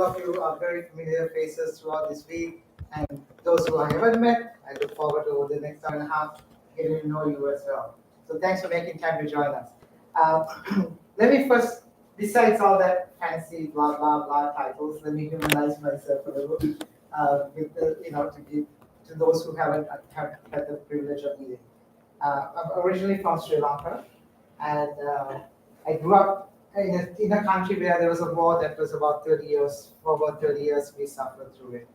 of you are very familiar faces throughout this week, and those who I haven't met, I look forward to over the next hour and a half getting to know you as well. So thanks for making time to join us. Let me first, besides all that fancy blah blah blah titles, let me humanize myself a little, with to give to those who have had the privilege of meeting. I'm originally from Sri Lanka, and I grew up in a country where there was a war that was about 30 years. For about 30 years, we suffered through it.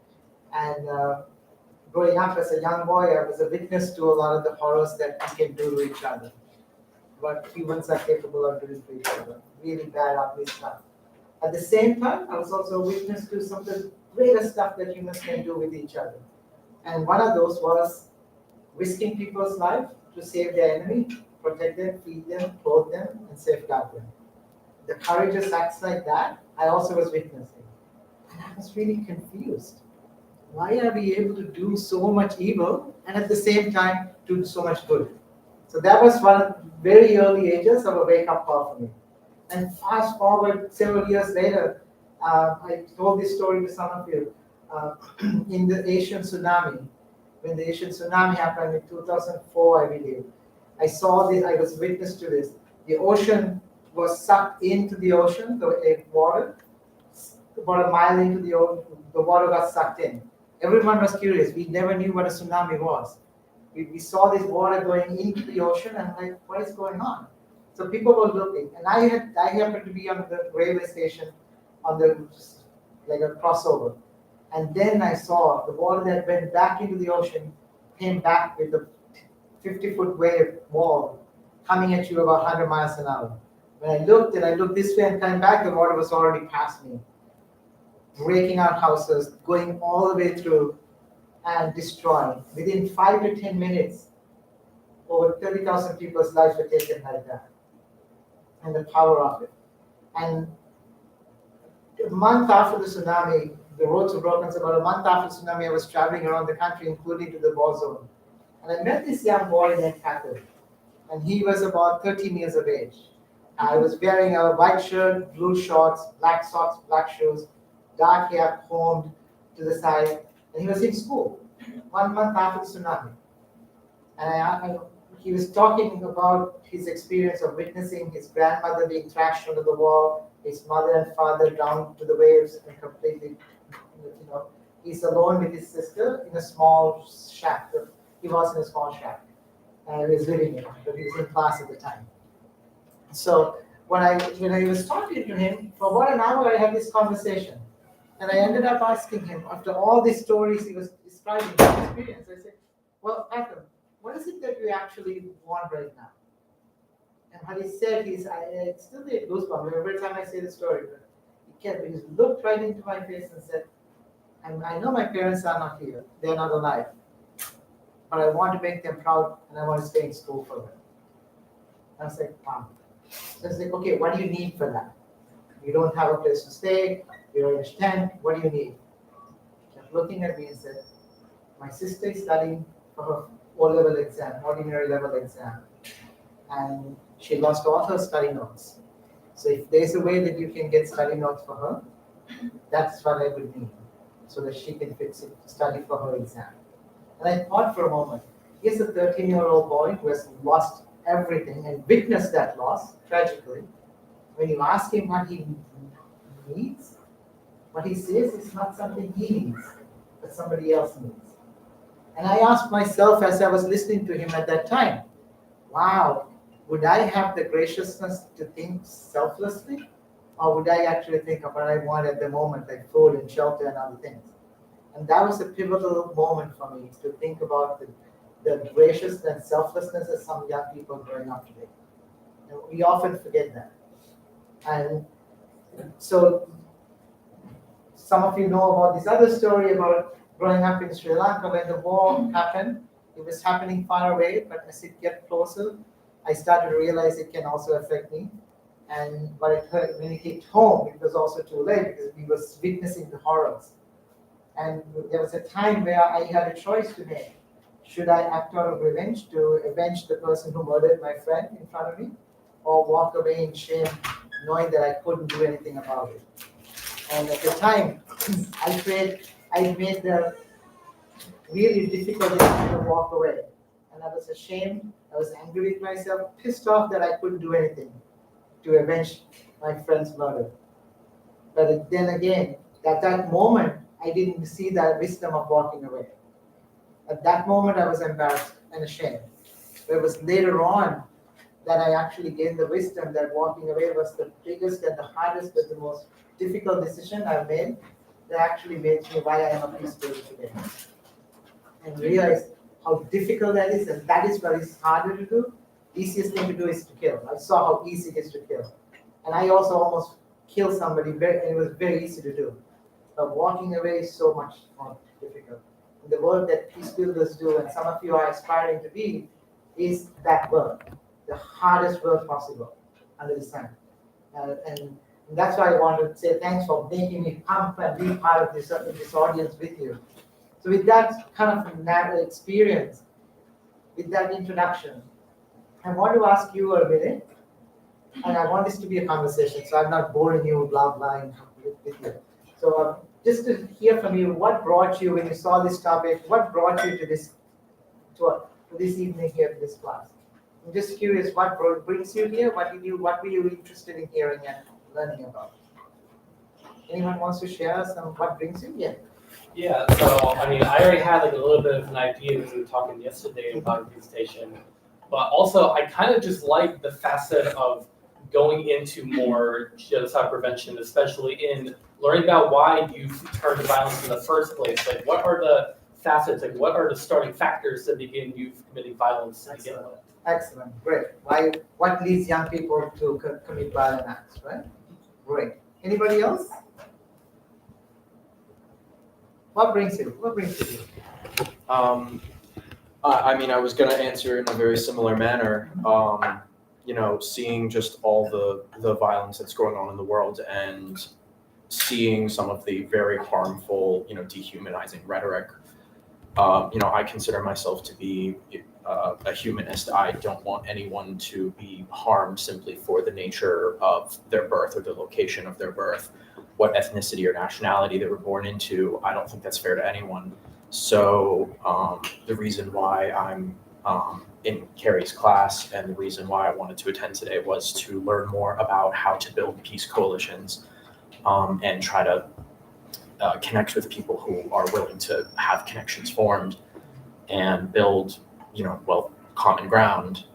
And growing up as a young boy, I was a witness to a lot of the horrors that we can do to each other. What humans are capable of doing to each other. Really bad, ugly stuff. At the same time, I was also a witness to some of the greatest stuff that humans can do with each other. And one of those was risking people's life to save their enemy, protect them, feed them, clothe them, and safeguard them. The courageous acts like that, I also was witnessing. And I was really confused. Why are we able to do so much evil and at the same time do so much good? So that was one of the very early ages of a wake-up call for me. And fast forward several years later, I told this story to some of you. In the Asian tsunami, when the Asian tsunami happened in 2004, I believe, I saw this, I was witness to this. The ocean was sucked into the ocean, the water, about a mile into the ocean, the water got sucked in. Everyone was curious. We never knew what a tsunami was. We saw this water going into the ocean and like, what is going on? So people were looking, and I happened to be on the railway station on like a crossover. And then I saw the water that went back into the ocean came back with a 50-foot wave wall coming at you about 100 miles an hour. When I looked this way and came back, the water was already past me, breaking out houses, going all the way through and destroying. Within 5 to 10 minutes, over 30,000 people's lives were taken like that. And the power of it. And a month after the tsunami, the roads were broken. So about a month after the tsunami, I was traveling around the country, including to the war zone. And I met this young boy named Patrick. And he was about 13 years of age. I was wearing a white shirt, blue shorts, black socks, black shoes, dark hair combed to the side, and he was in school 1 month after the tsunami. And he was talking about his experience of witnessing his grandmother being trashed under the wall, his mother and father down to the waves and completely, he's alone with his sister in a small shack. He was in a small shack. He was living in, but he was in class at the time. So when I was talking to him, for about an hour I had this conversation. And I ended up asking him, after all these stories he was describing his experience, I said, well, Adam, what is it that you actually want right now? And what he said, I still get goosebumps every time I say the story, but he looked right into my face and said, I know my parents are not here, they're not alive, but I want to make them proud and I want to stay in school for them. I was like, wow. So I was like, okay, what do you need for that? You don't have a place to stay, you're in a tent, what do you need? He kept looking at me and said, my sister is studying for her O-level exam, ordinary level exam, and she lost all her study notes. So if there's a way that you can get study notes for her, that's what I would need, so that she can fix it, study for her exam. And I thought for a moment, here's a 13-year-old boy who has lost everything and witnessed that loss, tragically. When you ask him what he needs, what he says is not something he needs, but somebody else needs. And I asked myself as I was listening to him at that time, wow, would I have the graciousness to think selflessly? Or would I actually think of what I want at the moment, like food and shelter and other things? And that was a pivotal moment for me, to think about the graciousness and selflessness of some young people growing up today. And we often forget that. And so some of you know about this other story about growing up in Sri Lanka when the war happened. It was happening far away, but as it got closer, I started to realize it can also affect me. But when it hit home, it was also too late because we were witnessing the horrors. And there was a time where I had a choice to make. Should I act out of revenge to avenge the person who murdered my friend in front of me, or walk away in shame knowing that I couldn't do anything about it? And at the time, I made the really difficult decision to walk away. And I was ashamed, I was angry with myself, pissed off that I couldn't do anything to avenge my friend's murder. But then again, at that moment, I didn't see that wisdom of walking away. At that moment, I was embarrassed and ashamed. But it was later on that I actually gained the wisdom that walking away was the biggest and the hardest but the most difficult decision I've made that actually made me why I am a peace builder today. And realized how difficult that is, and that is what is harder to do. Easiest thing to do is to kill. I saw how easy it is to kill. And I also almost killed somebody, and it was very easy to do. But walking away is so much more difficult. And the work that peace builders do, and some of you are aspiring to be, is that work, the hardest work possible under the sun. And that's why I want to say thanks for making me come and be part of this audience with you. So with that kind of narrow experience, with that introduction, I want to ask you a minute, and I want this to be a conversation, so I'm not boring you, blah, blah, with you. So just to hear from you, what brought you, when you saw this topic, what brought you to this evening here to this class? I'm just curious, what brings you here? What were you interested in hearing and learning about? Anyone wants to share what brings you? Yeah. Yeah, so I mean, I already had like a little bit of an idea because we were talking yesterday about a presentation, but also I kind of just like the facet of going into more genocide prevention, especially in learning about why you turned to violence in the first place. Like, what are the facets? Like, what are the starting factors that begin you committing violence to begin with? Excellent, great. What leads young people to commit violent acts, right? Great. Anybody else? What brings you? What brings you here? I mean, I was going to answer in a very similar manner. Seeing just all the violence that's going on in the world and seeing some of the very harmful, dehumanizing rhetoric. I consider myself to be a humanist. I don't want anyone to be harmed simply for the nature of their birth or the location of their birth, what ethnicity or nationality they were born into. I don't think that's fair to anyone. So the reason why I'm in Carrie's class and the reason why I wanted to attend today was to learn more about how to build peace coalitions and try to connect with people who are willing to have connections formed and build, common ground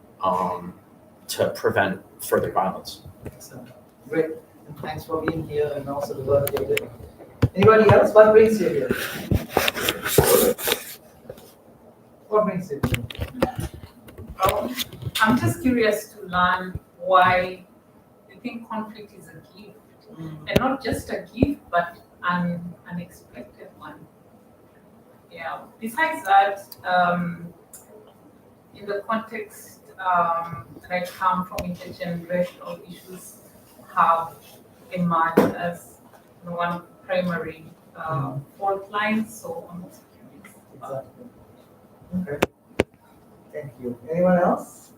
to prevent further violence. Excellent. Great. And thanks for being here and also the work you're doing. Anybody else? What brings you here? What brings you here? I'm just curious to learn why you think conflict is a gift, and not just a gift, but an unexpected one. Yeah. Besides that, in the context that I come from, intergenerational issues have emerged as one primary fault line. So I'm also curious. Exactly. Okay. Thank you. Anyone else?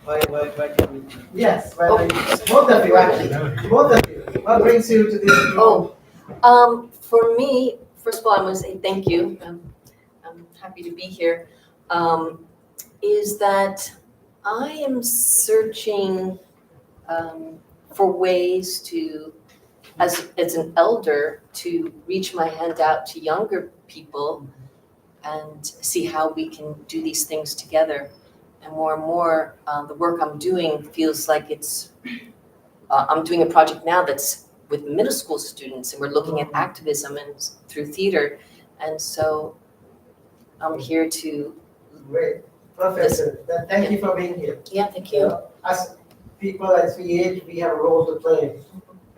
Why can we? Yes, both of you actually. Both of you. What brings you to this? For me, first of all, I want to say thank you. I'm happy to be here. Is that I am searching for ways to, as an elder, to reach my hand out to younger people and see how we can do these things together. And more, the work I'm doing feels like it's, I'm doing a project now that's with middle school students, and we're looking at activism and through theater. And so I'm here to. Great. Perfect. Thank you for being here. Yeah, thank you. As people as we age, we have a role to play,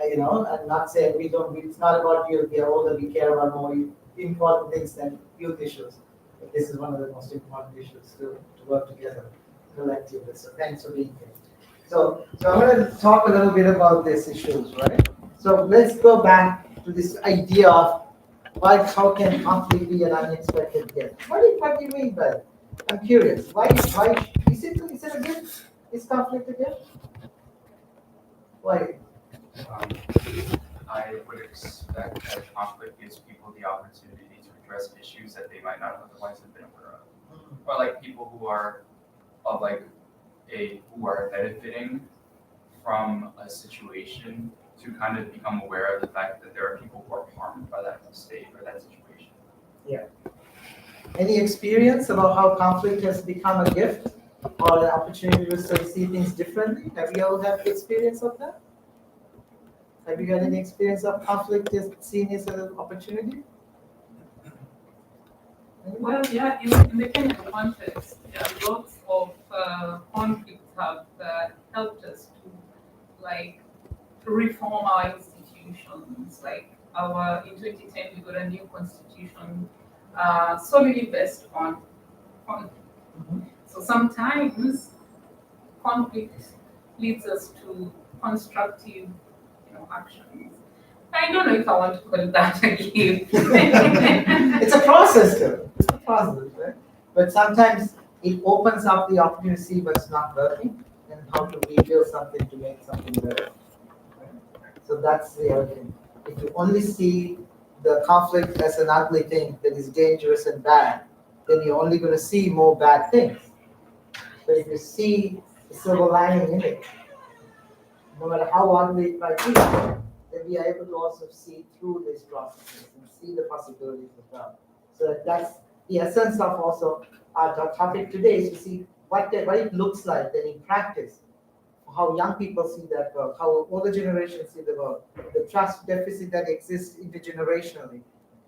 and not say we don't, it's not about you, we are older, we care about more important things than youth issues. But this is one of the most important issues to work together collectively. So thanks for being here. So I'm going to talk a little bit about these issues, right? So let's go back to this idea of how can conflict be an unexpected gift? What do you mean by that? I'm curious. Why is it a gift? Is conflict a gift? Why? I would expect that conflict gives people the opportunity to address issues that they might not otherwise have been aware of, or like people who are benefiting from a situation to kind of become aware of the fact that there are people who are harmed by that mistake or that situation. Yeah. Any experience about how conflict has become a gift or an opportunity to see things differently? Have you all had experience of that? Have you had any experience of conflict is seen as an opportunity? Well, yeah, in the Kenyan context, lots of conflicts have helped us to reform our institutions. Like in 2010, we got a new constitution solely based on conflict. So sometimes conflict leads us to constructive, actions. I don't know if I want to call that a gift. It's a process though. It's a process, right? But sometimes it opens up the opportunity to see what's not working and how to rebuild something to make something better. Right? So that's the other thing. If you only see the conflict as an ugly thing that is dangerous and bad, then you're only going to see more bad things. But if you see the silver lining in it, no matter how ugly it might be, then we are able to also see through these processes and see the possibilities as well. So that's the essence of also our topic today, is to see what it looks like then in practice, how young people see that world, how older generations see the world, the trust deficit that exists intergenerationally,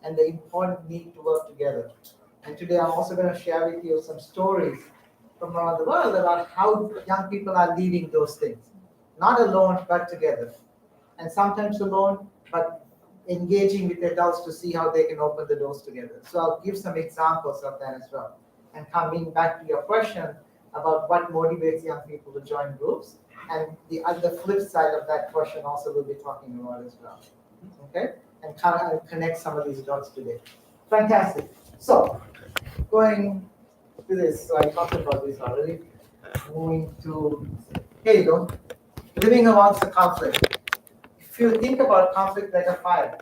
and the important need to work together. And today I'm also going to share with you some stories from around the world about how young people are leading those things. Not alone, but together. And sometimes alone, but engaging with adults to see how they can open the doors together. So I'll give some examples of that as well. And coming back to your question about what motivates young people to join groups, and the other flip side of that question also we'll be talking about as well. Okay? And kind of connect some of these dots today. Fantastic. So, going to this, so I talked about this already. Moving to, here you go. Living amongst the conflict. If you think about conflict like a fire,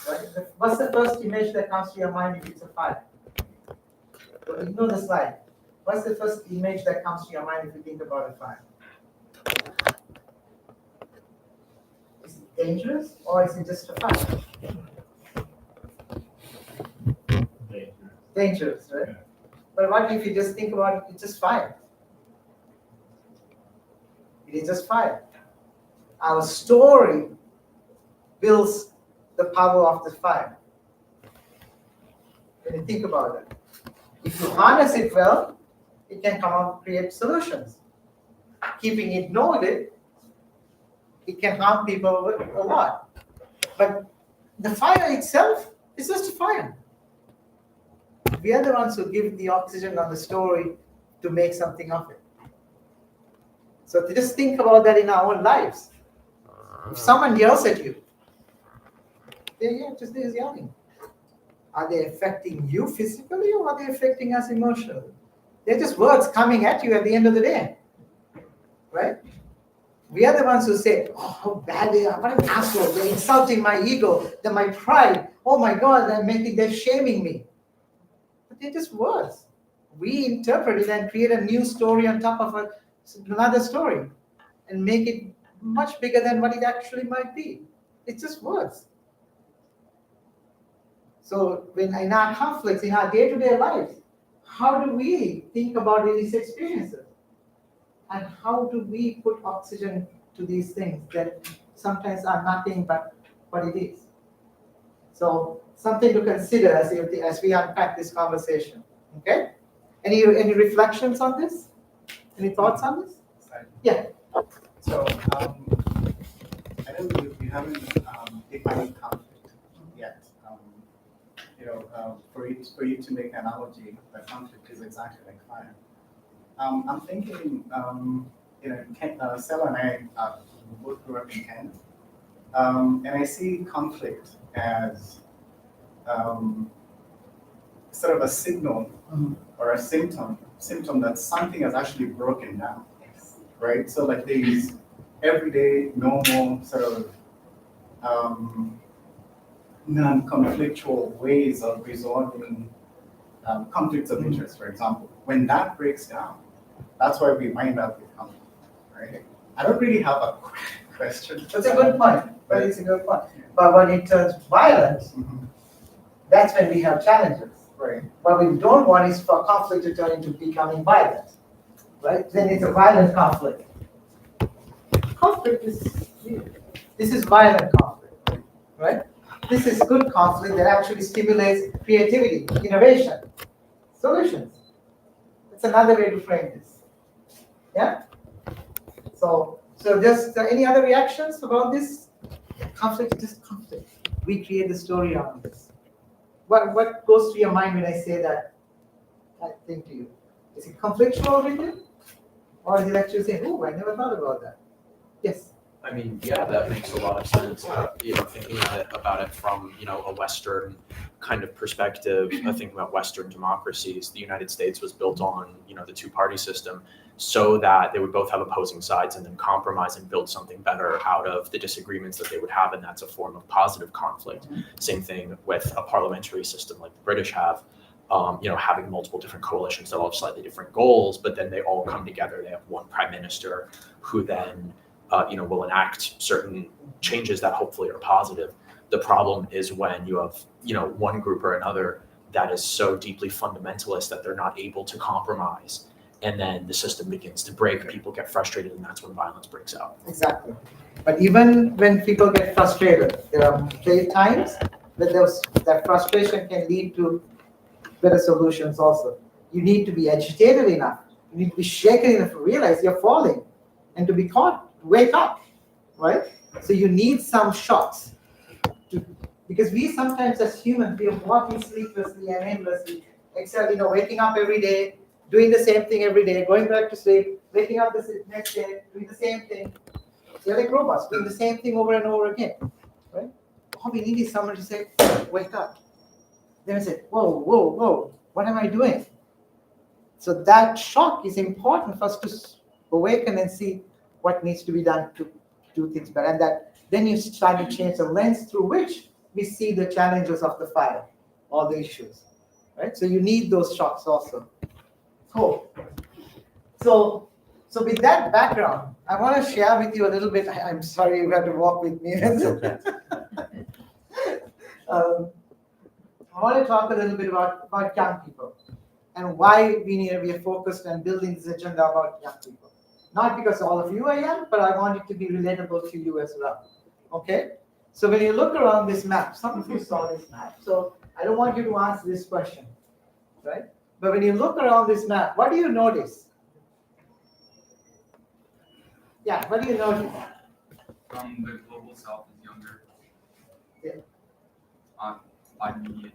right? What's the first image that comes to your mind if it's a fire? So ignore the slide. What's the first image that comes to your mind if you think about a fire? Is it dangerous or is it just a fire? Dangerous, right? Yeah. But what if you just think about it, it's just fire? It is just fire. Our story builds the power of the fire. When you think about it, if you harness it well, it can come up and create solutions. Keeping ignored it can harm people a lot. But the fire itself is just a fire. We are the ones who give the oxygen on the story to make something of it. So just think about that in our own lives. If someone yells at you, they're just yelling. Are they affecting you physically or are they affecting us emotionally? They're just words coming at you at the end of the day. Right? We are the ones who say, oh, how bad they are, what an asshole, they're insulting my ego, they're my pride, oh my God, they're shaming me. But they're just words. We interpret it and create a new story on top of another story and make it much bigger than what it actually might be. It's just words. So when in our conflicts, in our day-to-day lives, how do we think about these experiences? And how do we put oxygen to these things that sometimes are nothing but what it is? So something to consider as we unpack this conversation. Okay? Any reflections on this? Any thoughts on this? Yeah. So I know you haven't defined conflict yet. For you to make an analogy, the conflict is exactly like fire. I'm thinking, Sela and I both grew up in Kenya, and I see conflict as sort of a signal or a symptom that something has actually broken down, right? So like there's everyday, normal sort of non-conflictual ways of resolving conflicts of interest, for example. When that breaks down, that's why we wind up with conflict, right? I don't really have a question. That's a good point, but it's a good point. But when it turns violent, that's when we have challenges. Right. What we don't want is for conflict to turn into becoming violent, right? Then it's a violent conflict. Conflict is, this is violent conflict, right? This is good conflict that actually stimulates creativity, innovation, solutions. That's another way to frame this. Yeah? So just any other reactions about this? Conflict is just conflict. We create the story around this. What goes to your mind when I say that thing to you? Is it conflictual with you? Or is it actually saying, oh, I never thought about that? Yes. I mean, yeah, that makes a lot of sense. Thinking about it from, a Western kind of perspective, thinking about Western democracies, the United States was built on, the two-party system so that they would both have opposing sides and then compromise and build something better out of the disagreements that they would have, and that's a form of positive conflict. Same thing with a parliamentary system like the British have. Having multiple different coalitions that all have slightly different goals, but then they all come together. They have one prime minister who then will enact certain changes that hopefully are positive. The problem is when you have, one group or another that is so deeply fundamentalist that they're not able to compromise. And then the system begins to break, people get frustrated, and that's when violence breaks out. Exactly. But even when people get frustrated, there are times that that frustration can lead to better solutions also. You need to be agitated enough. You need to be shaken enough to realize you're falling and to be caught, wake up, right? So you need some shocks. Because we sometimes as humans, we are walking sleeplessly and aimlessly, except, waking up every day, doing the same thing every day, going back to sleep, waking up the next day, doing the same thing. You're like robots, doing the same thing over and over again, right? All we need is someone to say, wake up. Then I say, whoa, what am I doing? So that shock is important for us to awaken and see what needs to be done to do things better. And that then you start to change the lens through which we see the challenges of the fire, all the issues, right? So you need those shocks also. Cool. So with that background, I want to share with you a little bit. I'm sorry you have to walk with me. It's okay. I want to talk a little bit about young people and why we are focused on building this agenda about young people. Not because all of you are young, but I want it to be relatable to you as well. Okay? So when you look around this map, some of you saw this map, so I don't want you to answer this question, right? But when you look around this map, what do you notice? Yeah, what do you notice? The global south is younger. Yeah. By median.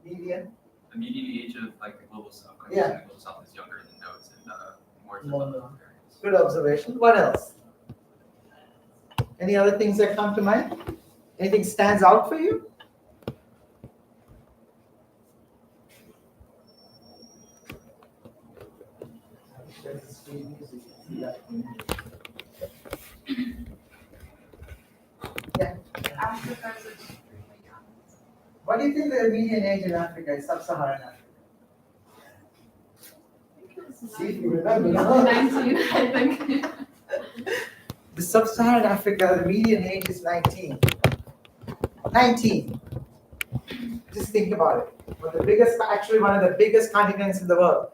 Median? The median age of the global south, Yeah. the global south is younger than those in more developed areas. Good observation. What else? Any other things that come to mind? Anything stands out for you? Yeah. Africa is extremely young. What do you think the median age in Africa is, sub-Saharan Africa? See if you remember. 19, I think. The sub-Saharan Africa, the median age is 19. 19. Just think about it. One of the biggest continents in the world.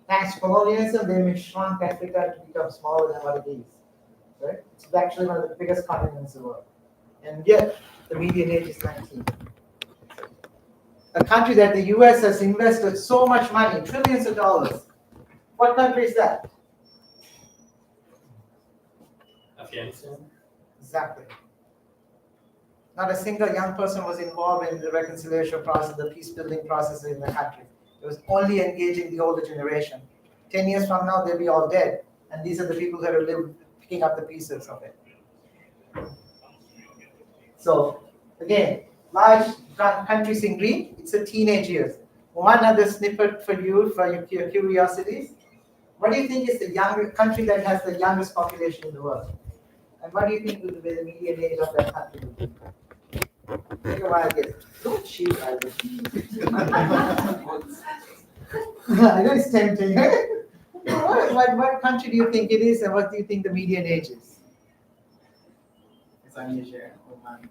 Thanks to colonialism, they may shrunk Africa to become smaller than what it is. Right? It's actually one of the biggest continents in the world. And yet, the median age is 19. A country that the US has invested so much money, trillions of dollars. What country is that? Afghanistan. Exactly. Not a single young person was involved in the reconciliation process, the peace building process in the country. It was only engaging the older generation. 10 years from now, they'll be all dead. And these are the people that are picking up the pieces of it. So, again, large countries in green, it's the teenage years. One other snippet for you, for your curiosities. What do you think is the country that has the youngest population in the world? And what do you think would be the median age of that country would be? Take a wild guess. Don't cheat, Albert. I know it's tempting. What country do you think it is, and what do you think the median age is? It's Niger, Oman.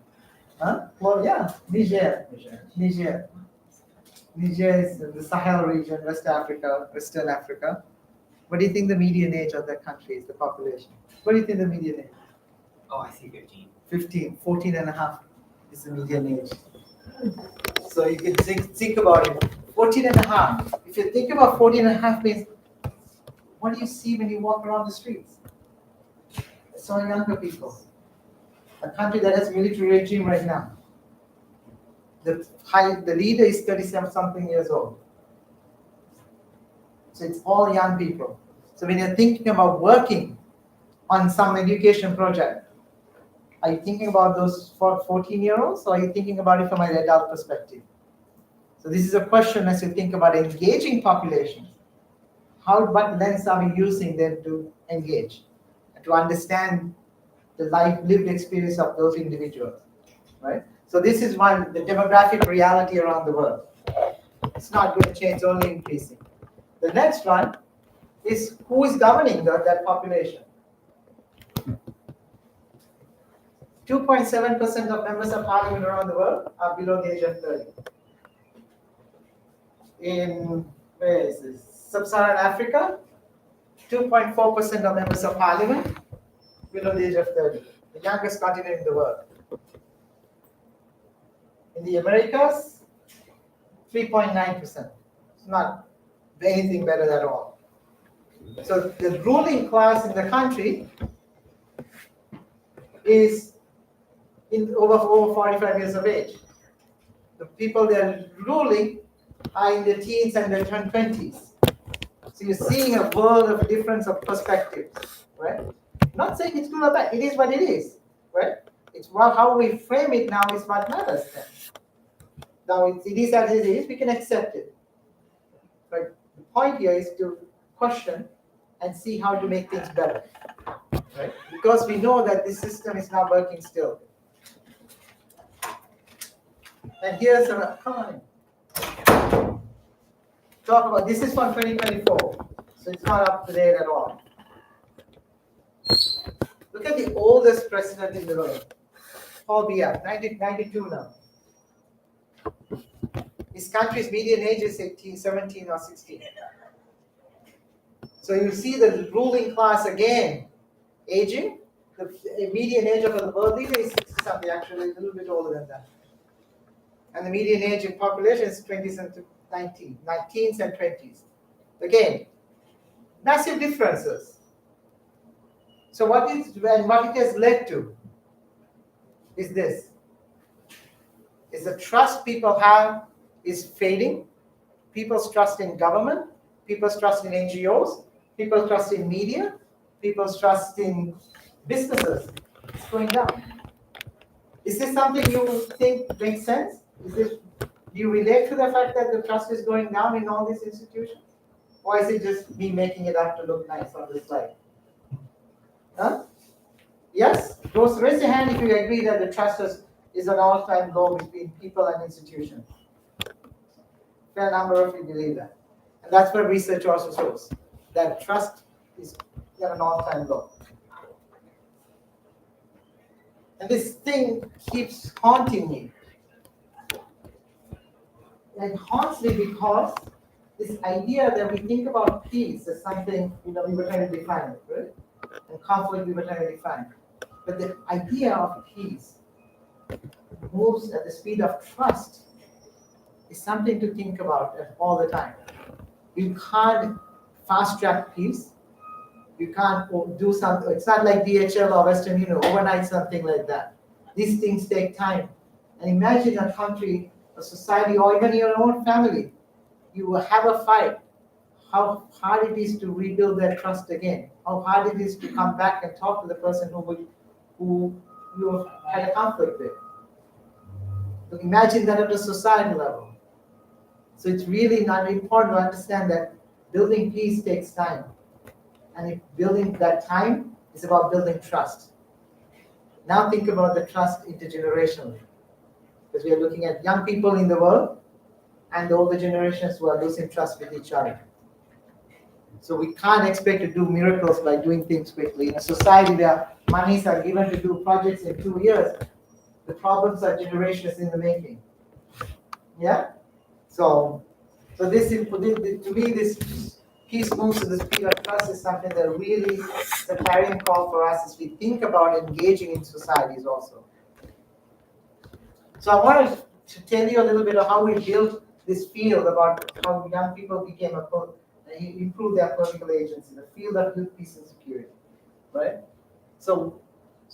Huh? Well, yeah, Niger. Niger. Niger. Niger is the Sahel region, West Africa, Western Africa. What do you think the median age of that country is, the population? What do you think the median age? Oh, I see 15. 15, 14 and a half is the median age. So you can think about it. 14 and a half. If you think about 14 and a half means, what do you see when you walk around the streets? So younger people. A country that has military regime right now. The leader is 37 something years old. So it's all young people. So when you're thinking about working on some education project, are you thinking about those 14-year-olds, or are you thinking about it from an adult perspective? So this is a question as you think about engaging populations. What lens are we using then to engage, to understand the lived experience of those individuals, right? So this is one, the demographic reality around the world. It's not going to change, it's only increasing. The next one is who is governing that population. 2.7% of members of parliament around the world are below the age of 30. In, where is this? Sub-Saharan Africa, 2.4% of members of parliament below the age of 30, the youngest continent in the world. In the Americas, 3.9%. It's not anything better at all. So the ruling class in the country is in over 45 years of age. The people that are ruling are in their teens and their 20s. So you're seeing a world of difference of perspectives, right? Not saying it's good or bad, it is what it is, right? It's how we frame it now is what matters then. Now it is as it is, we can accept it. But the point here is to question and see how to make things better, right? Because we know that this system is not working still. And here's a, come on. Talk about, this is from 2024, so it's not up to date at all. Look at the oldest president in the world, Paul Biya, 1992 now. His country's median age is 17 or 16. So you see the ruling class again aging. The median age of the world leader is 60 something, actually a little bit older than that. And the median age in population is 20s and 19s and 20s. Again, massive differences. So what it has led to is this. Is the trust people have is fading. People's trust in government, people's trust in NGOs, people's trust in media, people's trust in businesses. It's going down. Is this something you think makes sense? Do you relate to the fact that the trust is going down in all these institutions? Or is it just me making it up to look nice on the slide? Huh? Yes? Raise your hand if you agree that the trust is an all-time low between people and institutions. Fair number of you believe that. And that's what research also shows, that trust is at an all-time low. And this thing keeps haunting me. It haunts me because this idea that we think about peace as something, we were trying to define it, right? And conflict, we were trying to define. But the idea of peace moves at the speed of trust is something to think about all the time. You can't fast track peace. You can't do something. It's not like DHL or Western Union, overnight something like that. These things take time. And imagine a country, a society, or even your own family. You will have a fight. How hard it is to rebuild that trust again. How hard it is to come back and talk to the person who you had a conflict with. So imagine that at a society level. So it's really not important to understand that building peace takes time. And if building that time is about building trust. Now think about the trust intergenerationally, because we are looking at young people in the world and the older generations who are losing trust with each other. So we can't expect to do miracles by doing things quickly. In a society where monies are given to do projects in 2 years, the problems are generations in the making. Yeah? So this is, to me, this peace moves to the speed of trust is something that really is a clarion call for us as we think about engaging in societies also. So I wanted to tell you a little bit of how we built this field about how young people became improved their political agency, the field of youth, peace, and security, right? So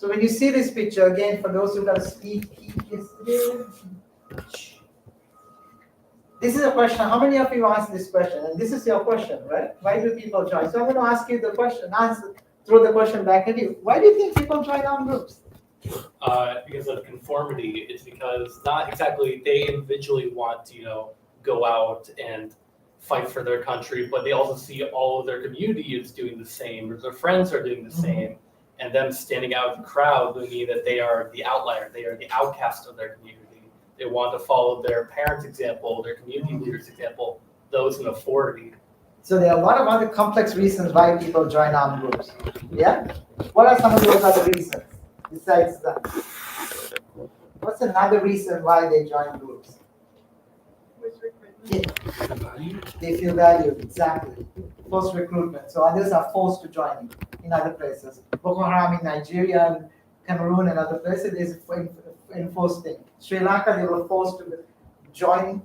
when you see this picture, again, for those who got a sneak peek yesterday, this is a question. How many of you asked this question? And this is your question, right? Why do people join? So I'm going to ask you the question, throw the question back at you. Why do you think people join armed groups? Because of conformity. It's because not exactly they individually want to, go out and fight for their country, but they also see all of their community is doing the same, or their friends are doing the same, and them standing out in the crowd would mean that they are the outlier, they are the outcast of their community. They want to follow their parents' example, their community leaders' example, those in authority. So there are a lot of other complex reasons why people join armed groups. Yeah? What are some of those other reasons besides that? What's another reason why they join groups? Yeah. They feel valued, exactly. Forced recruitment. So others are forced to join in other places. Boko Haram in Nigeria, and Cameroon, and other places is enforced thing. Sri Lanka, they were forced to join,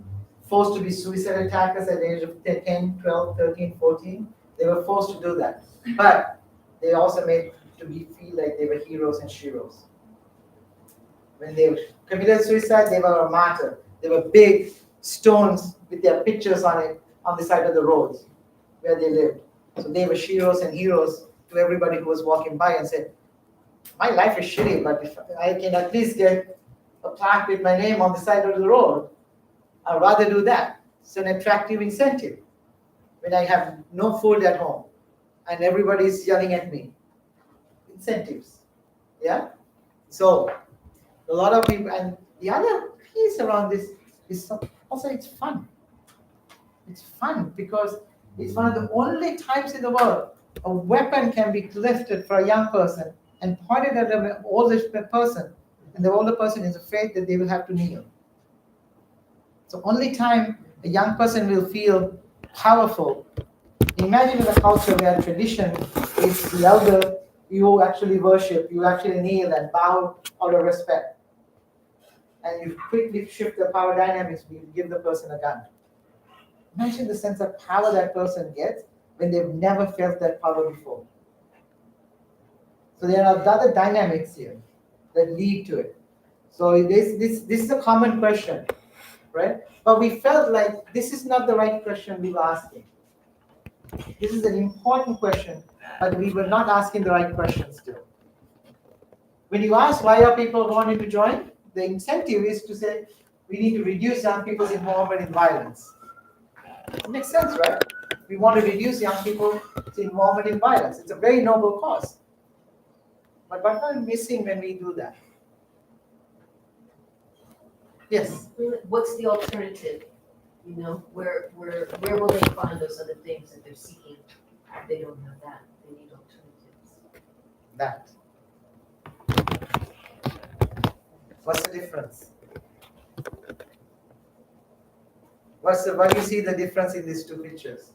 forced to be suicide attackers at the age of 10, 12, 13, 14. They were forced to do that. But they also made to feel like they were heroes and sheroes. When they committed suicide, they were a martyr. They were big stones with their pictures on it on the side of the roads where they lived. So they were sheroes and heroes to everybody who was walking by and said, my life is shitty, but if I can at least get a plaque with my name on the side of the road, I'd rather do that. It's an attractive incentive when I have no food at home and everybody's yelling at me. Incentives. Yeah? So a lot of people, and the other piece around this is also it's fun. It's fun because it's one of the only times in the world a weapon can be lifted for a young person and pointed at an older person, and the older person is afraid that they will have to kneel. It's the only time a young person will feel powerful. Imagine in a culture where tradition is the elder, you actually worship, you actually kneel and bow out of respect. And you quickly shift the power dynamics, you give the person a gun. Imagine the sense of power that person gets when they've never felt that power before. So there are other dynamics here that lead to it. So this is a common question, right? But we felt like this is not the right question we were asking. This is an important question, but we were not asking the right question still. When you ask why are people wanting to join, the incentive is to say we need to reduce young people's involvement in violence. It makes sense, right? We want to reduce young people's involvement in violence. It's a very noble cause. But what are we missing when we do that? Yes. What's the alternative? Where will they find those other things that they're seeking? They don't have that. They need alternatives. That. What's the difference? Why do you see the difference in these two pictures?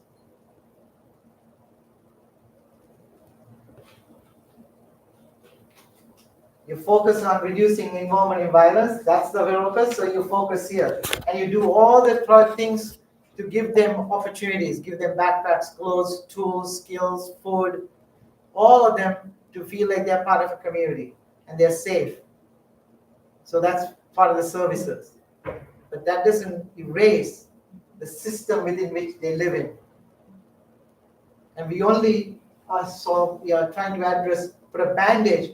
You focus on reducing involvement in violence, that's the focus, so you focus here. And you do all the things to give them opportunities, give them backpacks, clothes, tools, skills, food, all of them to feel like they're part of a community and they're safe. So that's part of the services. But that doesn't erase the system within which they live in. And we only we are trying to put a bandage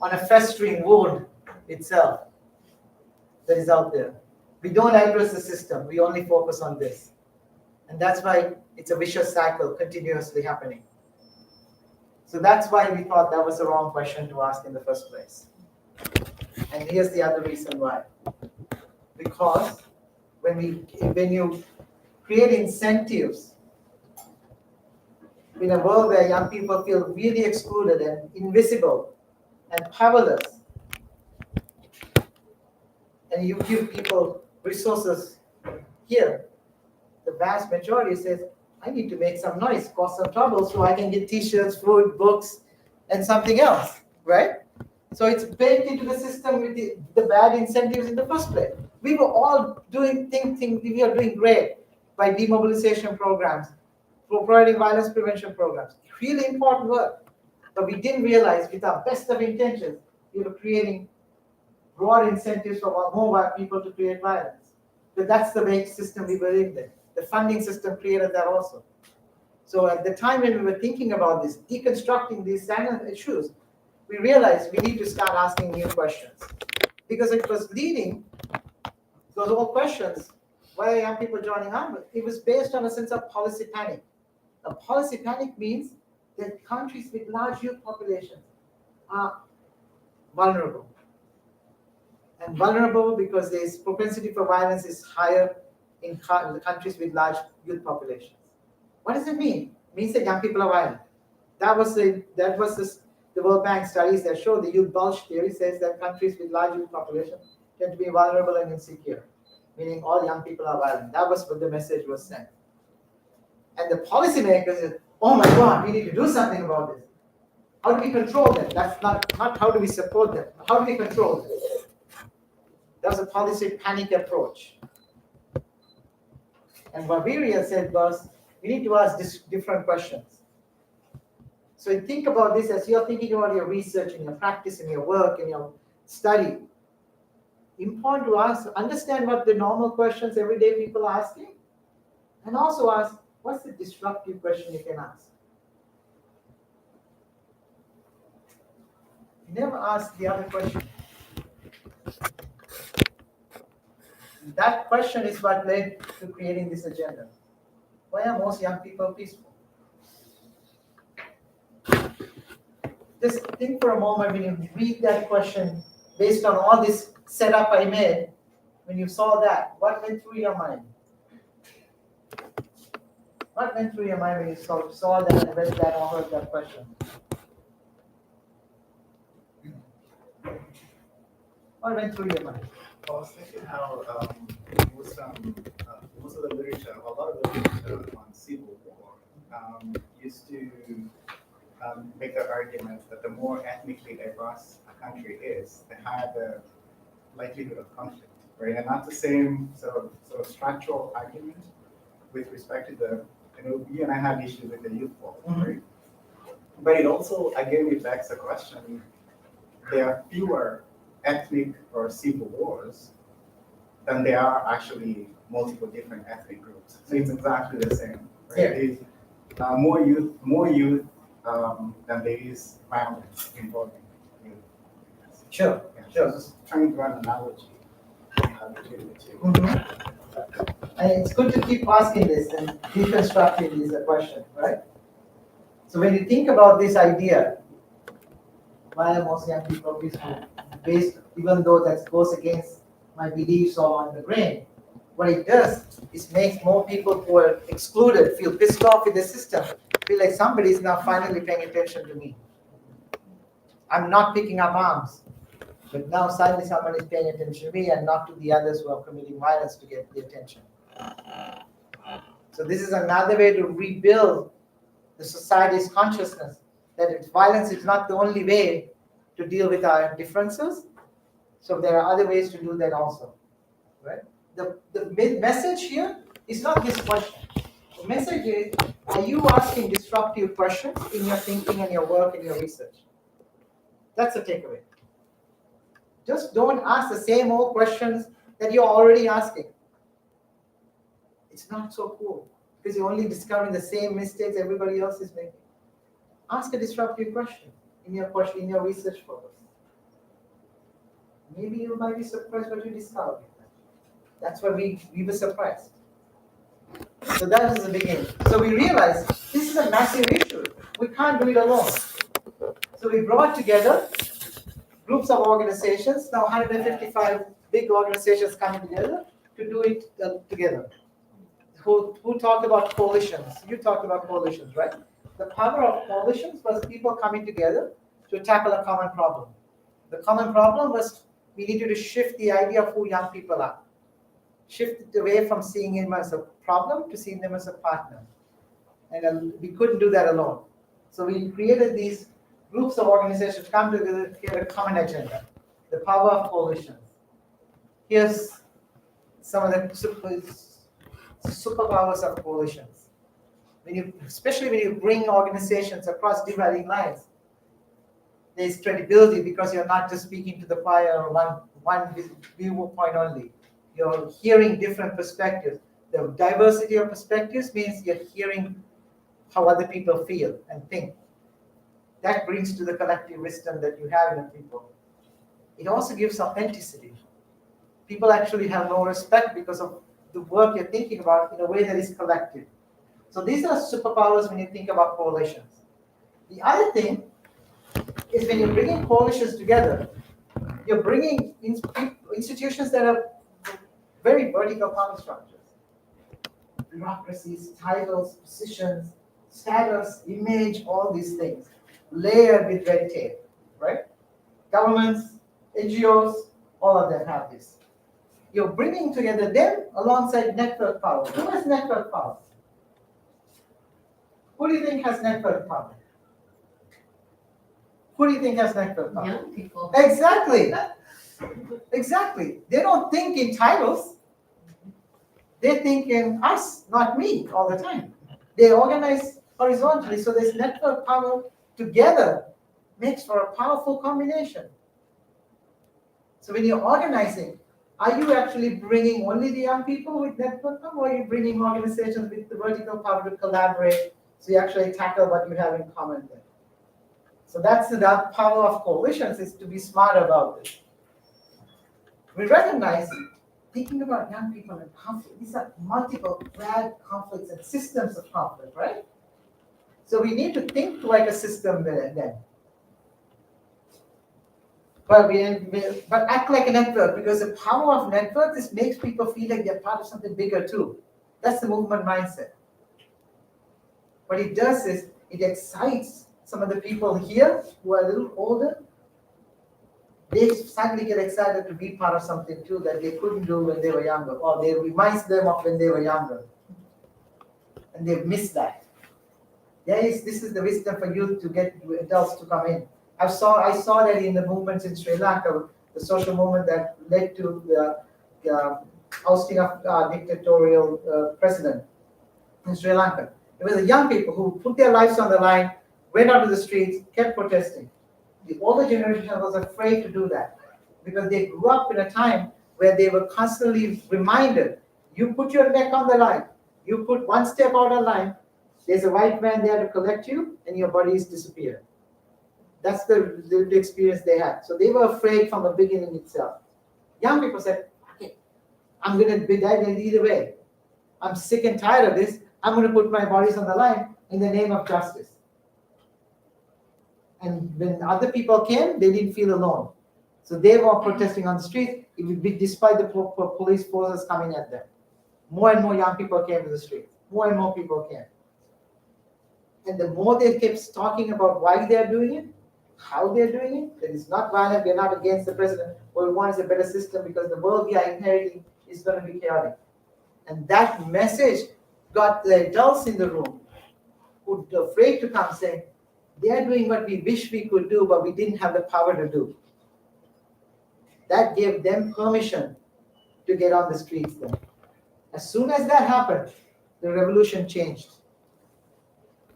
on a festering wound itself that is out there. We don't address the system, we only focus on this. And that's why it's a vicious cycle continuously happening. So that's why we thought that was the wrong question to ask in the first place. And here's the other reason why. Because when you create incentives in a world where young people feel really excluded and invisible and powerless, and you give people resources here, the vast majority says, I need to make some noise, cause some trouble so I can get t-shirts, food, books, and something else, right? So it's baked into the system with the bad incentives in the first place. We were all doing we are doing great by demobilization programs, for providing violence prevention programs. Really important work. But we didn't realize with our best of intentions, we were creating broad incentives for more people to create violence. But that's the base system we were in there. The funding system created that also. So at the time when we were thinking about this, deconstructing these standard issues, we realized we need to start asking new questions. Because it was leading, those old questions, why are young people joining army? It was based on a sense of policy panic. A policy panic means that countries with large youth populations are vulnerable. And vulnerable because there's propensity for violence is higher in the countries with large youth populations. What does it mean? It means that young people are violent. That was the World Bank studies that show the youth bulge theory says that countries with large youth populations tend to be vulnerable and insecure, meaning all young people are violent. That was what the message was sent. And the policymakers said, oh my God, we need to do something about this. How do we control them? That's not how do we support them. How do we control them? That's a policy panic approach. And what we really said was, we need to ask different questions. So think about this as you're thinking about your research and your practice and your work and your study. Important to ask, understand what the normal questions everyday people are asking, and also ask, what's the disruptive question you can ask? You never ask the other question. That question is what led to creating this agenda. Why are most young people peaceful? Just think for a moment when you read that question based on all this setup I made, when you saw that, what went through your mind? What went through your mind when you saw that and read that or heard that question? What went through your mind? I was thinking how most of the literature, a lot of the literature on civil war used to make the argument that the more ethnically diverse a country is, the higher the likelihood of conflict, right? And not the same sort of structural argument with respect to the, you and I had issues with the youth vote, right? But it also, again, it begs the question, there are fewer ethnic or civil wars than there are actually multiple different ethnic groups. So it's exactly the same, right? Yeah. There's more youth than there is violence involving youth. Sure. Yeah, Sure. so just trying to run an analogy between the two. And it's good to keep asking this and deconstructing this question, right? So when you think about this idea, why are most young people peaceful? Based, even though that goes against my beliefs or on the grain, what it does is makes more people who are excluded feel pissed off with the system, feel like somebody is now finally paying attention to me. I'm not picking up arms, but now suddenly someone is paying attention to me and not to the others who are committing violence to get the attention. So this is another way to rebuild the society's consciousness that violence is not the only way to deal with our differences. So there are other ways to do that also, right? The message here is not this question. The message is, are you asking disruptive questions in your thinking and your work and your research? That's the takeaway. Just don't ask the same old questions that you're already asking. It's not so cool because you're only discovering the same mistakes everybody else is making. Ask a disruptive question in your research focus. Maybe you might be surprised what you discover. That's why we were surprised. So that was the beginning. So we realized this is a massive issue. We can't do it alone. So we brought together groups of organizations, now 155 big organizations coming together to do it together. Who talked about coalitions? You talked about coalitions, right? The power of coalitions was people coming together to tackle a common problem. The common problem was we needed to shift the idea of who young people are. Shift it away from seeing them as a problem to seeing them as a partner. And we couldn't do that alone. So we created these groups of organizations come together to get a common agenda. The power of coalitions. Here's some of the superpowers of coalitions. Especially when you bring organizations across dividing lines, there's credibility because you're not just speaking to the choir or one viewpoint only. You're hearing different perspectives. The diversity of perspectives means you're hearing how other people feel and think. That brings to the collective wisdom that you have in people. It also gives authenticity. People actually have more respect because of the work you're thinking about in a way that is collective. So these are superpowers when you think about coalitions. The other thing is when you're bringing coalitions together, you're bringing institutions that are very vertical power structures. Bureaucracies, titles, positions, status, image, all these things, layered with red tape, right? Governments, NGOs, all of them have this. You're bringing together them alongside network power. Who has network power? Who do you think has network power? Who do you think has network power? Young people. Exactly. Exactly. They don't think in titles. They think in us, not me, all the time. They organize horizontally, so this network power together makes for a powerful combination. So when you're organizing, are you actually bringing only the young people with network power, or are you bringing organizations with the vertical power to collaborate, so you actually tackle what you have in common there? So that's the power of coalitions, is to be smart about this. We recognize, thinking about young people and conflict, these are multiple bad conflicts and systems of conflict, right? So we need to think like a system then. But act like a network, because the power of network is makes people feel like they're part of something bigger too. That's the movement mindset. What it does is it excites some of the people here who are a little older. They suddenly get excited to be part of something too that they couldn't do when they were younger, or they reminds them of when they were younger, and they've missed that. This is the wisdom for youth to get adults to come in. I saw that in the movements in Sri Lanka, the social movement that led to the ousting of dictatorial president in Sri Lanka. It was the young people who put their lives on the line, went out to the streets, kept protesting. The older generation was afraid to do that because they grew up in a time where they were constantly reminded, you put your neck on the line, you put one step out of line, there's a white man there to collect you and your bodies disappear. That's the experience they had. So they were afraid from the beginning itself. Young people said, okay, I'm going to be dead either way. I'm sick and tired of this. I'm going to put my bodies on the line in the name of justice. And when other people came, they didn't feel alone. So they were protesting on the street, despite the police forces coming at them. More and more young people came to the street. More and more people came. And the more they kept talking about why they're doing it, how they're doing it, that it's not violent, we're not against the president. What we want is a better system because the world we are inheriting is going to be chaotic. And that message got the adults in the room who were afraid to come saying, they are doing what we wish we could do, but we didn't have the power to do. That gave them permission to get on the streets then. As soon as that happened, the revolution changed.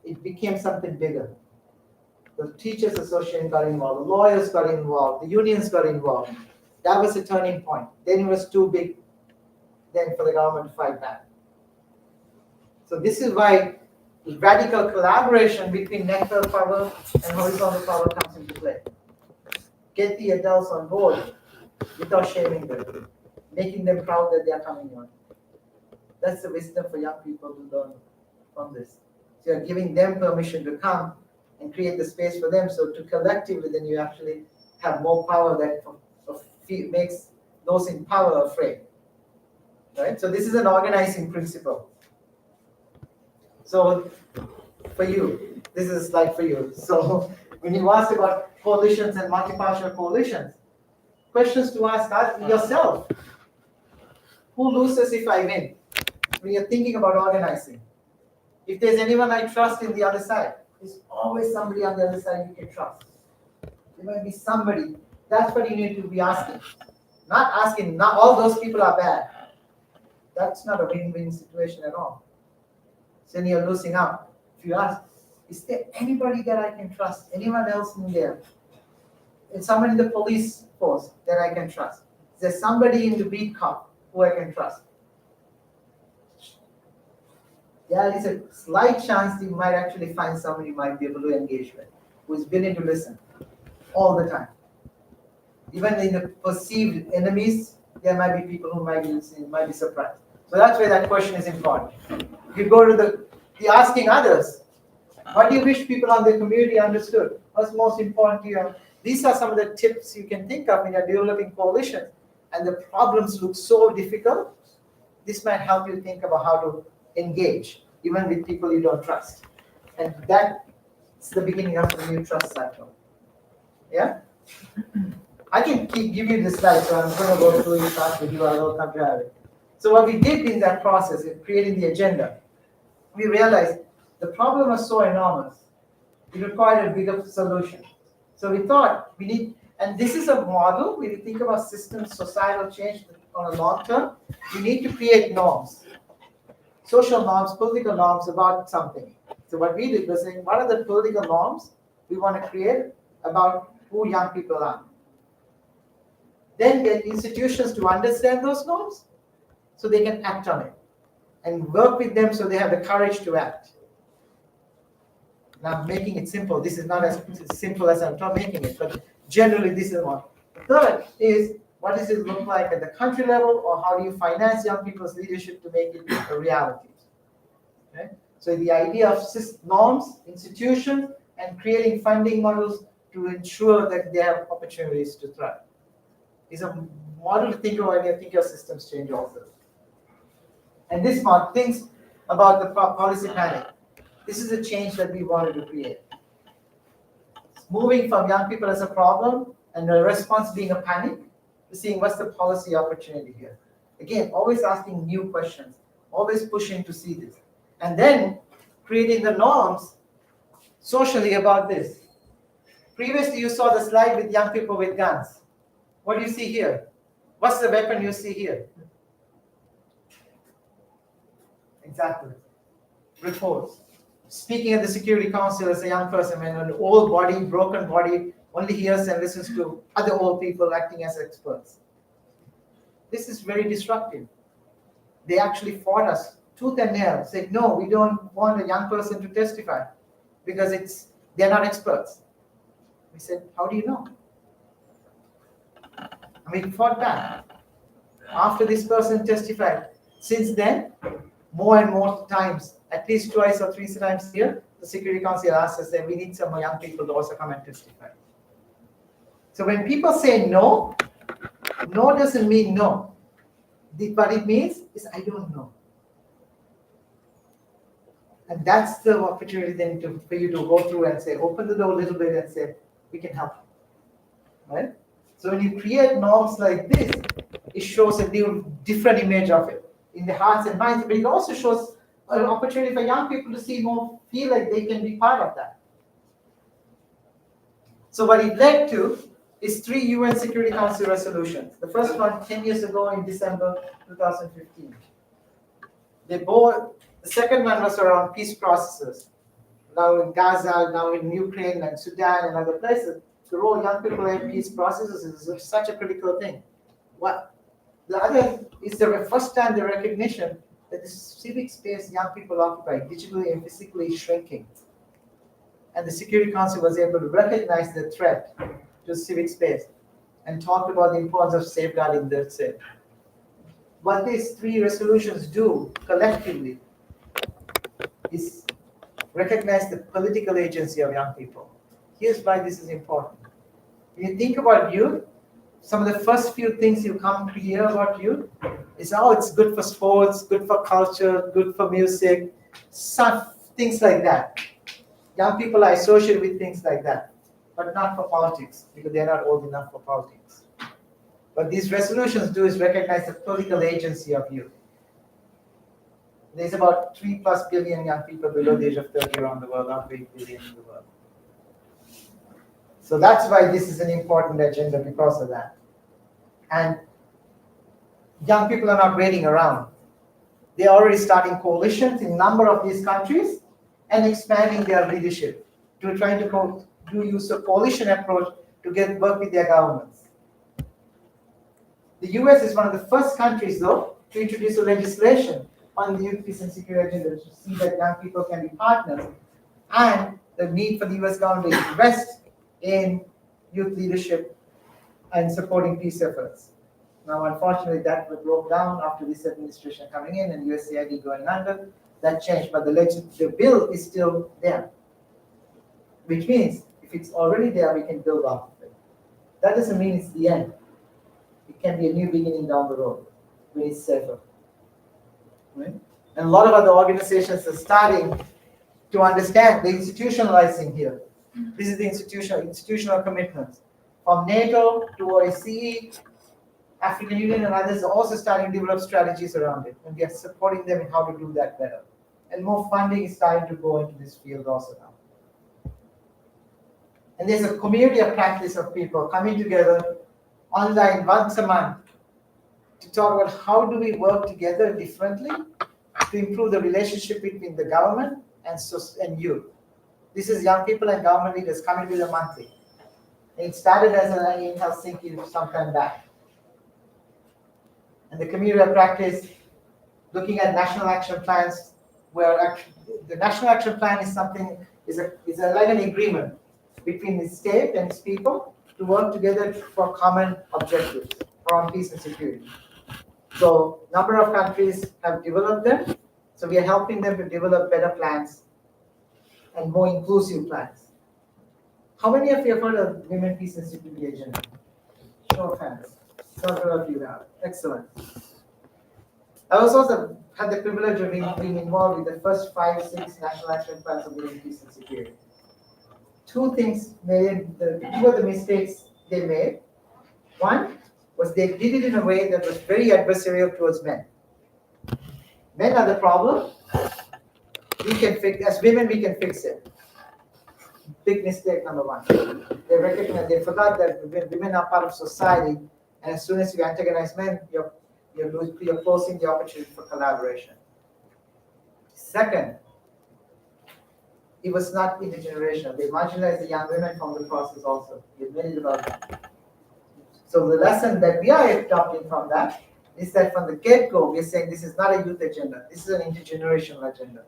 It became something bigger. The teachers association got involved, the lawyers got involved, the unions got involved. That was a turning point. Then it was too big then for the government to fight back. So this is why radical collaboration between network power and horizontal power comes into play. Get the adults on board without shaming them, making them proud that they are coming on. That's the wisdom for young people to learn from this. So you're giving them permission to come and create the space for them. So to collectively, then you actually have more power that makes those in power afraid. Right? So this is an organizing principle. So for you, this is like for you. So when you asked about coalitions and multi-partial coalitions, questions to ask yourself. Who loses if I win? When you're thinking about organizing. If there's anyone I trust in the other side, there's always somebody on the other side you can trust. There might be somebody. That's what you need to be asking. Not asking, not all those people are bad. That's not a win-win situation at all. So then you're losing out. If you ask, is there anybody that I can trust? Anyone else in there? Is someone in the police force that I can trust? Is there somebody in the beat cop who I can trust? There is a slight chance you might actually find somebody you might be able to engage with, who is willing to listen all the time. Even in the perceived enemies, there might be people who might be listening, might be surprised. So that's why that question is important. If you go to the asking others, what do you wish people on the community understood? What's most important to you? These are some of the tips you can think of when you're developing coalitions, and the problems look so difficult. This might help you think about how to engage, even with people you don't trust. And that's the beginning of the new trust cycle. Yeah? I can give you this slide, so I'm going to go through it fast with you. I will come to have it. So what we did in that process, in creating the agenda, we realized the problem was so enormous. It required a bigger solution. So we thought we need, and this is a model, when you think about systems, societal change on a long term, we need to create norms. Social norms, political norms about something. So what we did was saying, what are the political norms we want to create about who young people are? Then get institutions to understand those norms so they can act on it. And work with them so they have the courage to act. Now I'm making it simple. This is not as simple as I'm making it, but generally this is one. The third is, what does it look like at the country level, or how do you finance young people's leadership to make it a reality? Okay? So the idea of norms, institutions, and creating funding models to ensure that they have opportunities to thrive is a model to think about when you think your systems change also. And this model thinks about the policy panic. This is a change that we wanted to create. Moving from young people as a problem and the response being a panic to seeing what's the policy opportunity here. Again, always asking new questions, always pushing to see this. And then creating the norms socially about this. Previously, you saw the slide with young people with guns. What do you see here? What's the weapon you see here? Exactly. Reports. Speaking at the Security Council as a young person, when an old body, broken body, only hears and listens to other old people acting as experts. This is very disruptive. They actually fought us tooth and nail, said, no, we don't want a young person to testify because they're not experts. We said, how do you know? And we fought back. After this person testified, since then, more and more times, at least twice or three times a year, the Security Council asks us that we need some young people to also come and testify. So when people say no, no doesn't mean no. What it means is I don't know. And that's the opportunity then for you to go through and say, open the door a little bit and say, we can help you. Right? So when you create norms like this, it shows a different image of it in the hearts and minds, but it also shows an opportunity for young people to see more, feel like they can be part of that. So what it led to is 3 UN Security Council resolutions. The first one 10 years ago in December 2015. The second one was around peace processes. Now in Gaza, now in Ukraine and Sudan and other places, the role young people in peace processes is such a critical thing. The other is the first time the recognition that the civic space young people occupy, digitally and physically shrinking. And the Security Council was able to recognize the threat to civic space and talked about the importance of safeguarding that space. What these 3 resolutions do collectively is recognize the political agency of young people. Here's why this is important. When you think about youth, some of the first few things you come to hear about youth is, oh, it's good for sports, good for culture, good for music, some things like that. Young people are associated with things like that, but not for politics, because they're not old enough for politics. What these resolutions do is recognize the political agency of youth. There's about 3+ billion young people below the age of 30 around the world, not 8 billion in the world. So that's why this is an important agenda, because of that. And young people are not waiting around. They're already starting coalitions in a number of these countries and expanding their leadership to try to use a coalition approach to work with their governments. The US is one of the first countries, though, to introduce a legislation on the youth peace and security agenda to see that young people can be partners, and the need for the US government to invest in youth leadership and supporting peace efforts. Now, unfortunately, that broke down after this administration coming in and USAID going under. That changed, but the bill is still there, which means if it's already there, we can build off of it. That doesn't mean it's the end. It can be a new beginning down the road when it's safer. Right? And a lot of other organizations are starting to understand the institutionalizing here. This is the institutional commitments. From NATO to OSCE, African Union and others are also starting to develop strategies around it, and we are supporting them in how to do that better. And more funding is starting to go into this field also now. And there's a community of practice of people coming together online once a month to talk about how do we work together differently to improve the relationship between the government and youth. This is young people and government leaders coming together monthly. It started as in Helsinki some time back. And the community of practice looking at national action plans, where the national action plan is like an agreement between the state and its people to work together for common objectives around peace and security. So a number of countries have developed them. So we are helping them to develop better plans and more inclusive plans. How many of you have heard of Women, Peace and Security Agenda? Show of hands. Several of you have. Excellent. I also had the privilege of being involved with the first 5-6 national action plans of women, peace and security. Two of the mistakes they made. One was they did it in a way that was very adversarial towards men. Men are the problem. As women, we can fix it. Big mistake number one. They forgot that women are part of society, and as soon as you antagonize men, you're closing the opportunity for collaboration. Second, it was not intergenerational. They marginalized the young women from the process also. We admitted about that. So the lesson that we are adopting from that is that from the get-go, we're saying this is not a youth agenda. This is an intergenerational agenda.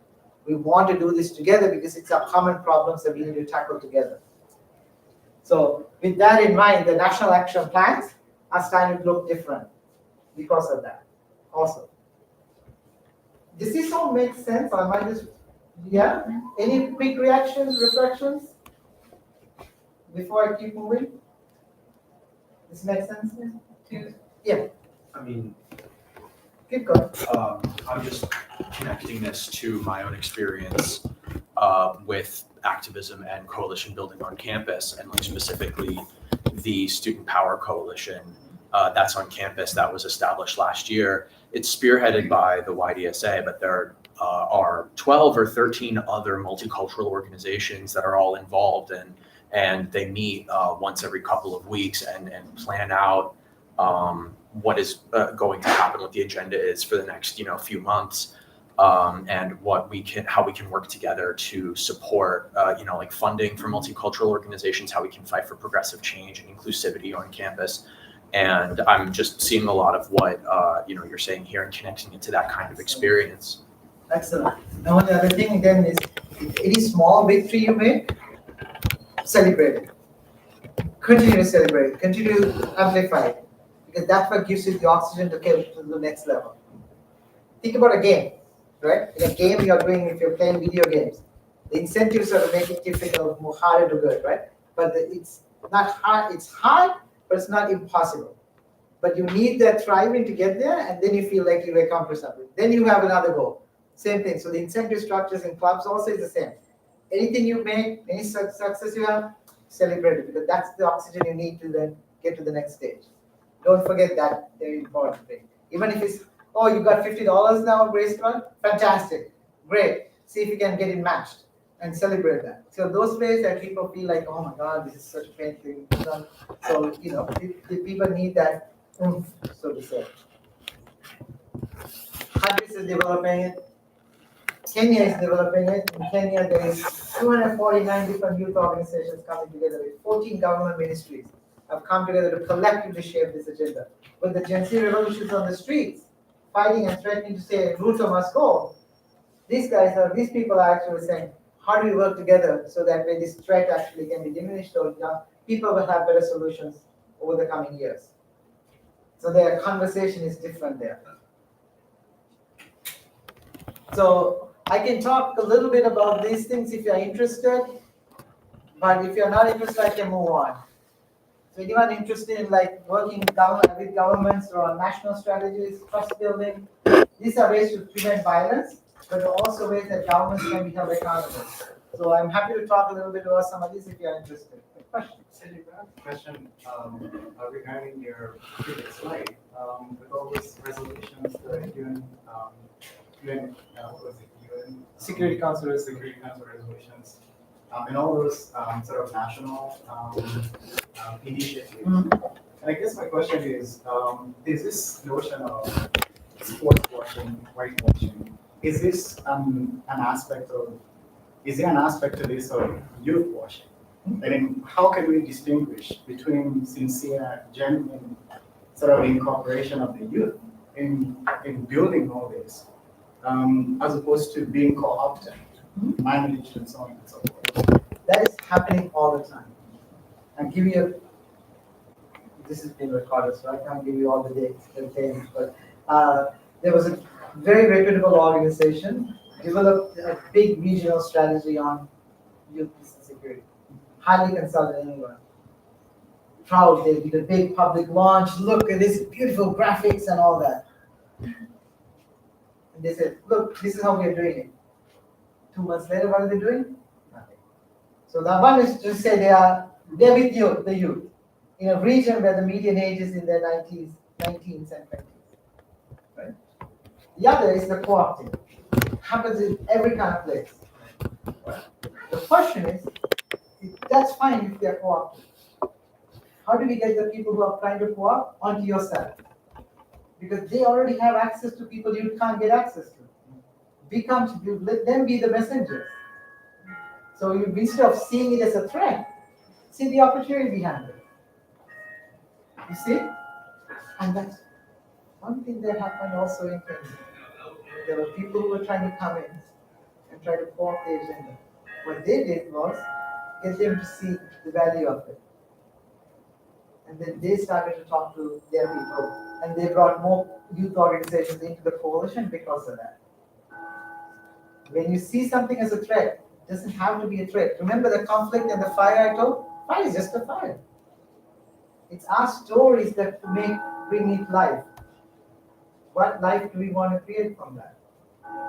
We want to do this together because it's our common problems that we need to tackle together. So with that in mind, the national action plans are starting to look different because of that also. Does this all make sense? Or am I just, yeah? Any quick reactions, reflections before I keep moving? This makes sense? Yeah. I mean, keep going. I'm just connecting this to my own experience with activism and coalition building on campus, and like specifically the Student Power Coalition that's on campus that was established last year. It's spearheaded by the YDSA, but there are 12 or 13 other multicultural organizations that are all involved, and they meet once every couple of weeks and plan out what is going to happen, what the agenda is for the next few months, and how we can work together to support like funding for multicultural organizations, how we can fight for progressive change and inclusivity on campus. And I'm just seeing a lot of what you're saying here and connecting it to that kind of experience. Excellent. Now the other thing then is, any small victory you make, celebrate it. Continue to celebrate it. Continue to amplify it. Because that's what gives you the oxygen to get to the next level. Think about a game, right? In a game you're doing, if you're playing video games, the incentives are to make it difficult, more harder to good, right? But Not hard, it's hard, but it's not impossible. But you need that thriving to get there, and then you feel like you accomplished something. Then you have another goal. Same thing. So the incentive structures in clubs also is the same. Anything you make, any success you have, celebrate it, because that's the oxygen you need to then get to the next stage. Don't forget that very important thing. Even if it's, oh, you got $50 now, Grace Club, fantastic, great. See if you can get it matched and celebrate that. So those ways that people feel like, oh my God, this is such a pain thing. So, the people need that oomph, so to say. Countries is developing it. Kenya is developing it. In Kenya, there is 249 different youth organizations coming together with 14 government ministries have come together to collectively shape this agenda. When the Gen Z revolution is on the streets, fighting and threatening to say, Ruto must go, these people are actually saying, how do we work together so that when this threat actually can be diminished, or people will have better solutions over the coming years. So their conversation is different there. So I can talk a little bit about these things if you're interested, but if you're not interested, I can move on. So anyone interested in like working with governments or on national strategies, trust building, these are ways to prevent violence, but also ways that governments can be held accountable. So I'm happy to talk a little bit about some of these if you're interested. Question? Saji, I have a question regarding your previous slide. With all these resolutions that UN, what was it, UN? Security Council Security Council resolutions, and all those sort of national initiatives. Mm-hmm. And I guess my question is this notion of sports washing, whitewashing, is this is there an aspect to this of youth washing? I mean, how can we distinguish between sincere, genuine sort of incorporation of the youth in building all this, as opposed to being co-opted, managed, and so on and so forth? That is happening all the time. I'll give you this is being recorded, so I can't give you all the dates and things, but there was a very reputable organization developed a big regional strategy on youth peace and security. Highly consulted anyone. Proud, they did a big public launch. Look at this beautiful graphics and all that. And they said, look, this is how we are doing it. 2 months later, what are they doing? Nothing. So the one is to say they're with you, the youth, in a region where the median age is in their 19s and 20s. Right? The other is the co-opting. It happens in every kind of place. Right? The question is, that's fine if they're co-opted. How do we get the people who are trying to co-opt onto your side? Because they already have access to people you can't get access to. Let them be the messengers. So you, instead of seeing it as a threat, see the opportunity behind it. You see? And that's one thing that happened also in Kenya. There were people who were trying to come in and try to co-opt the agenda. What they did was get them to see the value of it. And then they started to talk to their people, and they brought more youth organizations into the coalition because of that. When you see something as a threat, it doesn't have to be a threat. Remember the conflict and the fire I told? Fire is just a fire. It's our stories that bring it life. What life do we want to create from that?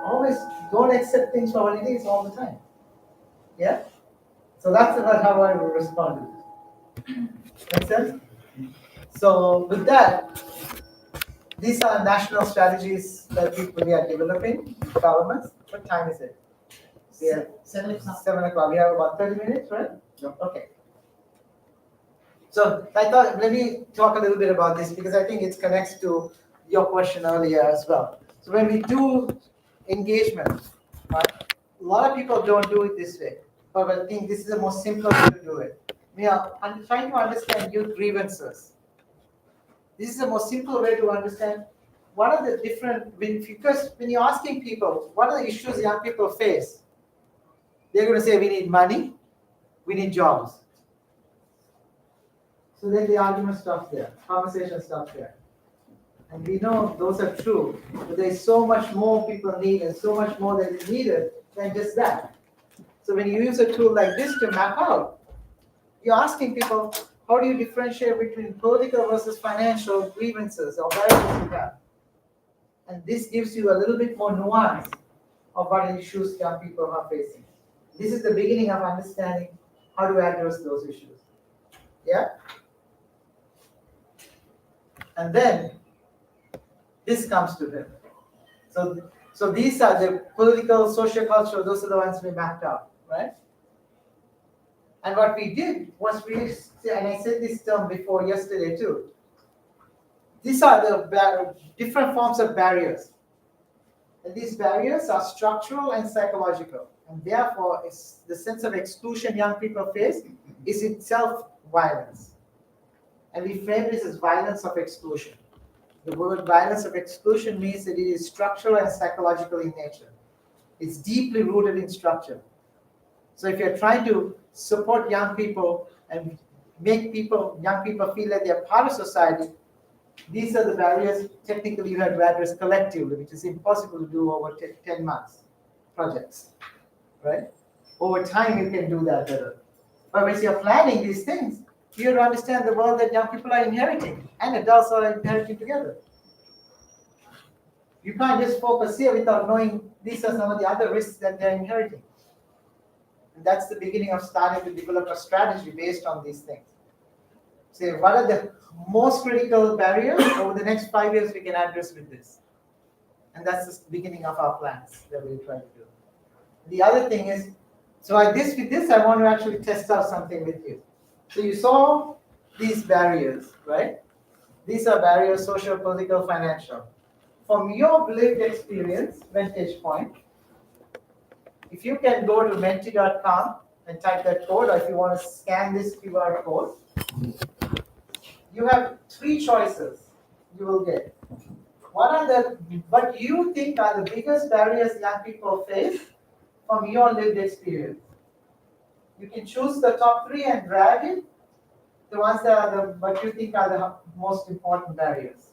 Always don't accept things for what it is all the time. Yeah? So that's about how I will respond to it. Make sense? So with that, these are national strategies that we are developing, governments. What time is it? Yeah, 7 o'clock. 7 o'clock. We have about 30 minutes, right? Yep. Okay. So I thought, let me talk a little bit about this because I think it connects to your question earlier as well. So when we do engagement, right, a lot of people don't do it this way, but I think this is the most simple way to do it. I'm trying to understand youth grievances. This is the most simple way to understand what are the different, because when you're asking people, what are the issues young people face? They're going to say, we need money, we need jobs. So then the argument stops there, conversation stops there. And we know those are true, but there's so much more people need and so much more that is needed than just that. So when you use a tool like this to map out, You're asking people, how do you differentiate between political versus financial grievances or barriers you have? And this gives you a little bit more nuance of what issues young people are facing. This is the beginning of understanding how to address those issues. Yeah? And then this comes to them. So these are the political, social, cultural, those are the ones we mapped out, right? And what we did was and I said this term before yesterday too, these are the different forms of barriers. And these barriers are structural and psychological. And therefore, the sense of exclusion young people face is itself violence. And we frame this as violence of exclusion. The word violence of exclusion means that it is structural and psychological in nature. It's deeply rooted in structure. So if you're trying to support young people and make young people feel that they're part of society, these are the barriers technically you have to address collectively, which is impossible to do over 10 months projects, right? Over time, you can do that better. But when you're planning these things, you have to understand the world that young people are inheriting and adults are inheriting together. You can't just focus here without knowing these are some of the other risks that they're inheriting. And that's the beginning of starting to develop a strategy based on these things. Say, what are the most critical barriers over the next 5 years we can address with this? And that's the beginning of our plans that we're trying to do. The other thing is, so with this, I want to actually test out something with you. So you saw these barriers, right? These are barriers, social, political, financial. From your lived experience, vantage point, if you can go to menti.com and type that code, or if you want to scan this QR code, you have 3 choices you will get. What you think are the biggest barriers young people face from your lived experience. You can choose the top 3 and drag it, the ones that are what you think are the most important barriers.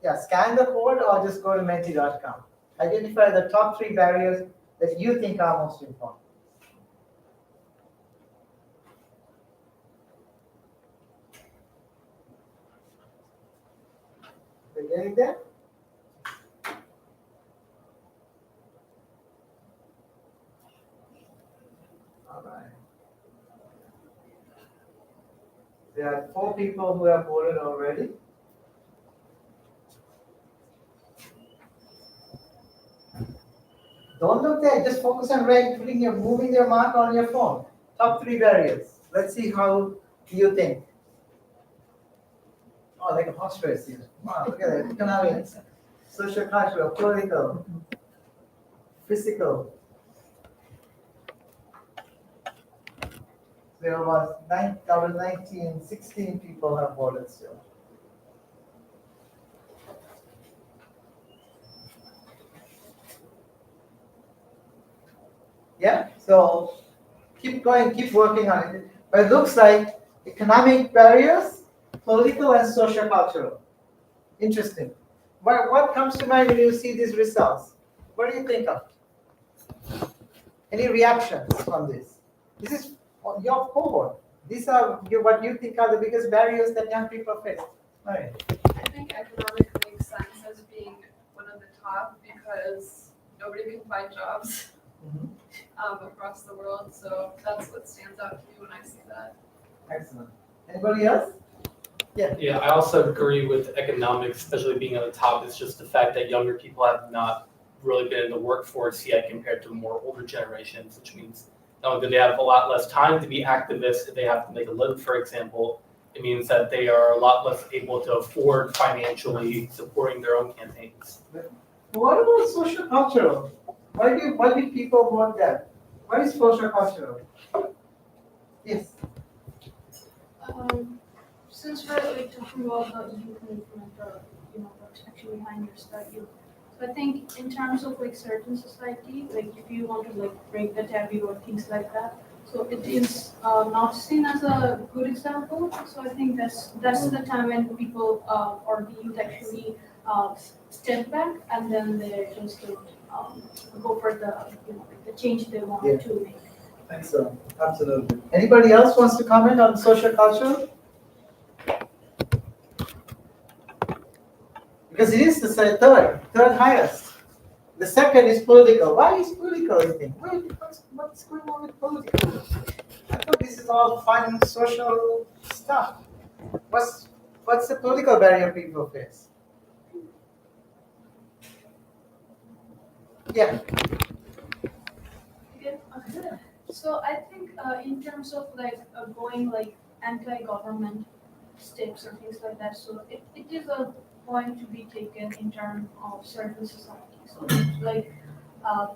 Yeah, scan the code or just go to menti.com. Identify the top 3 barriers that you think are most important. We're getting there? All right. There are 4 people who have voted already. Don't look there, just focus on moving your mark on your phone. Top 3 barriers. Let's see how you think. Oh, like a horse race here. Wow, look at that. Economic, social, cultural, political, physical. There was 16 people have voted still. Yeah, so keep going, keep working on it. But it looks like economic barriers, political and social cultural. Interesting. What comes to mind when you see these results? What do you think of? Any reactions on this? This is on your cohort. These are what you think are the biggest barriers that young people face. All right. I think economic makes sense as being one of the top because nobody can find jobs across the world. So that's what stands out to me when I see that. Excellent. Anybody else? Yeah. Yeah, I also agree with economics, especially being on the top. It's just the fact that younger people have not really been in the workforce yet compared to more older generations, which means not only do they have a lot less time to be activists if they have to make a living, for example, it means that they are a lot less able to afford financially supporting their own campaigns. What about social cultural? Why do people want that? What is social cultural? Yes. Since we're talking about the youth movement, what's actually behind your study. So I think in terms of certain society, if you want to break the taboo or things like that, so it is not seen as a good example. So I think that's the time when people or the youth actually step back and then they just go for the change they want Yeah. to make. Excellent, absolutely. Anybody else wants to comment on social culture? Because it is the third highest. The second is political. Why is political, you think? What's going on with political? I thought this is all fun social stuff. What's the political barrier people face? Yeah. Yeah, so I think in terms of going anti-government steps or things like that, so it is a point to be taken in terms of certain societies. So like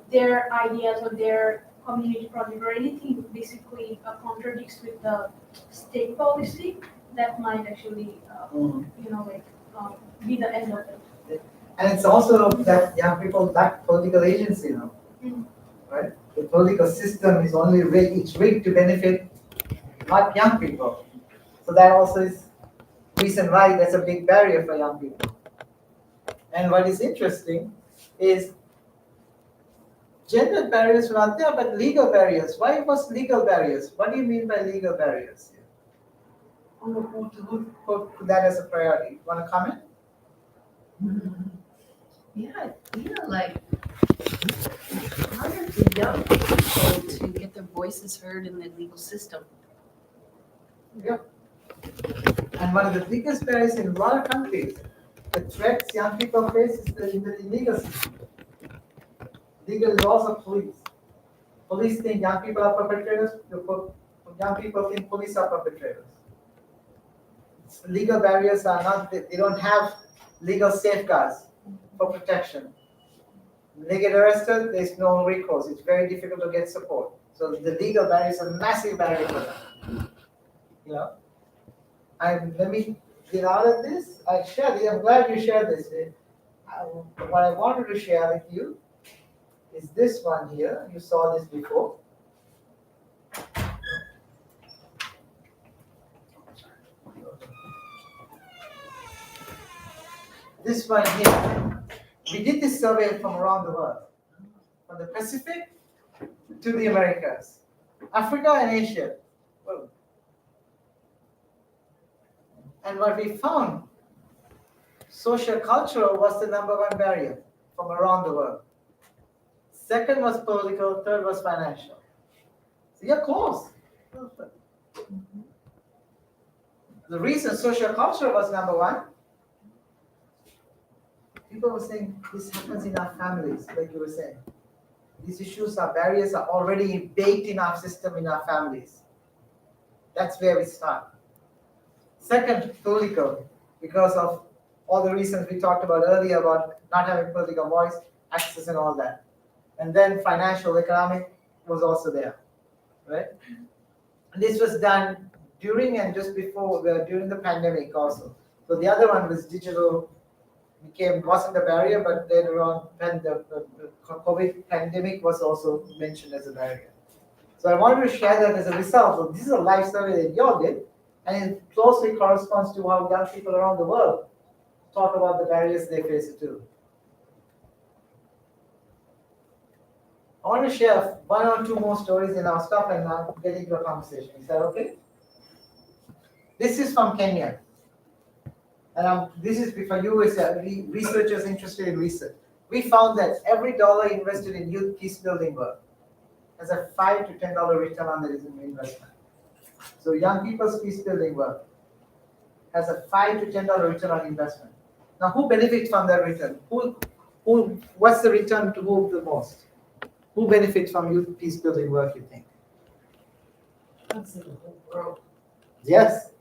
their ideas or their community project or anything basically contradicts with the state policy, that might actually be the end of it. And it's also that young people lack political agency now, right? The political system is only rigged to benefit not young people. So that also is reason why that's a big barrier for young people. And what is interesting is gender barriers were not there, but legal barriers. Why was legal barriers? What do you mean by legal barriers? Who put that as a priority? Want to comment? Yeah, like harder for young people to get their voices heard in the legal system. Yep. And one of the biggest barriers in a lot of countries, the threats young people face is in the legal system. Legal laws of police. Police think young people are perpetrators, young people think police are perpetrators. Legal barriers are not, they don't have legal safeguards for protection. When they get arrested, there's no recourse. It's very difficult to get support. So the legal barriers are a massive barrier for them. Let me get out of this. I shared it. I'm glad you shared this. What I wanted to share with you is this one here. You saw this before. This one here. We did this survey from around the world, from the Pacific to the Americas, Africa and Asia. Well, and what we found, social cultural was the number one barrier from around the world. Second was political, third was financial. So you're close. The reason social culture was number one, people were saying this happens in our families, like you were saying. These issues, our barriers are already baked in our system, in our families. That's where we start. Second, political, because of all the reasons we talked about earlier about not having political voice, access and all that. And then financial, economic was also there, right? And this was done during and just before, during the pandemic also. So the other one was digital, wasn't a barrier, but later on, the COVID pandemic was also mentioned as a barrier. So I wanted to share that as a result. So this is a live survey that you all did, and it closely corresponds to how young people around the world talk about the barriers they face too. I want to share one or two more stories in our stuff and now get into a conversation. Is that okay? This is from Kenya. And this is for you as researchers interested in research. We found that every dollar invested in youth peace building work has a $5 to $10 return on the investment. So young people's peace building work has a $5 to $10 return on investment. Now, who benefits from that return? What's the return to whom the most? Who benefits from youth peace building work, you think? That's the whole world. Yes.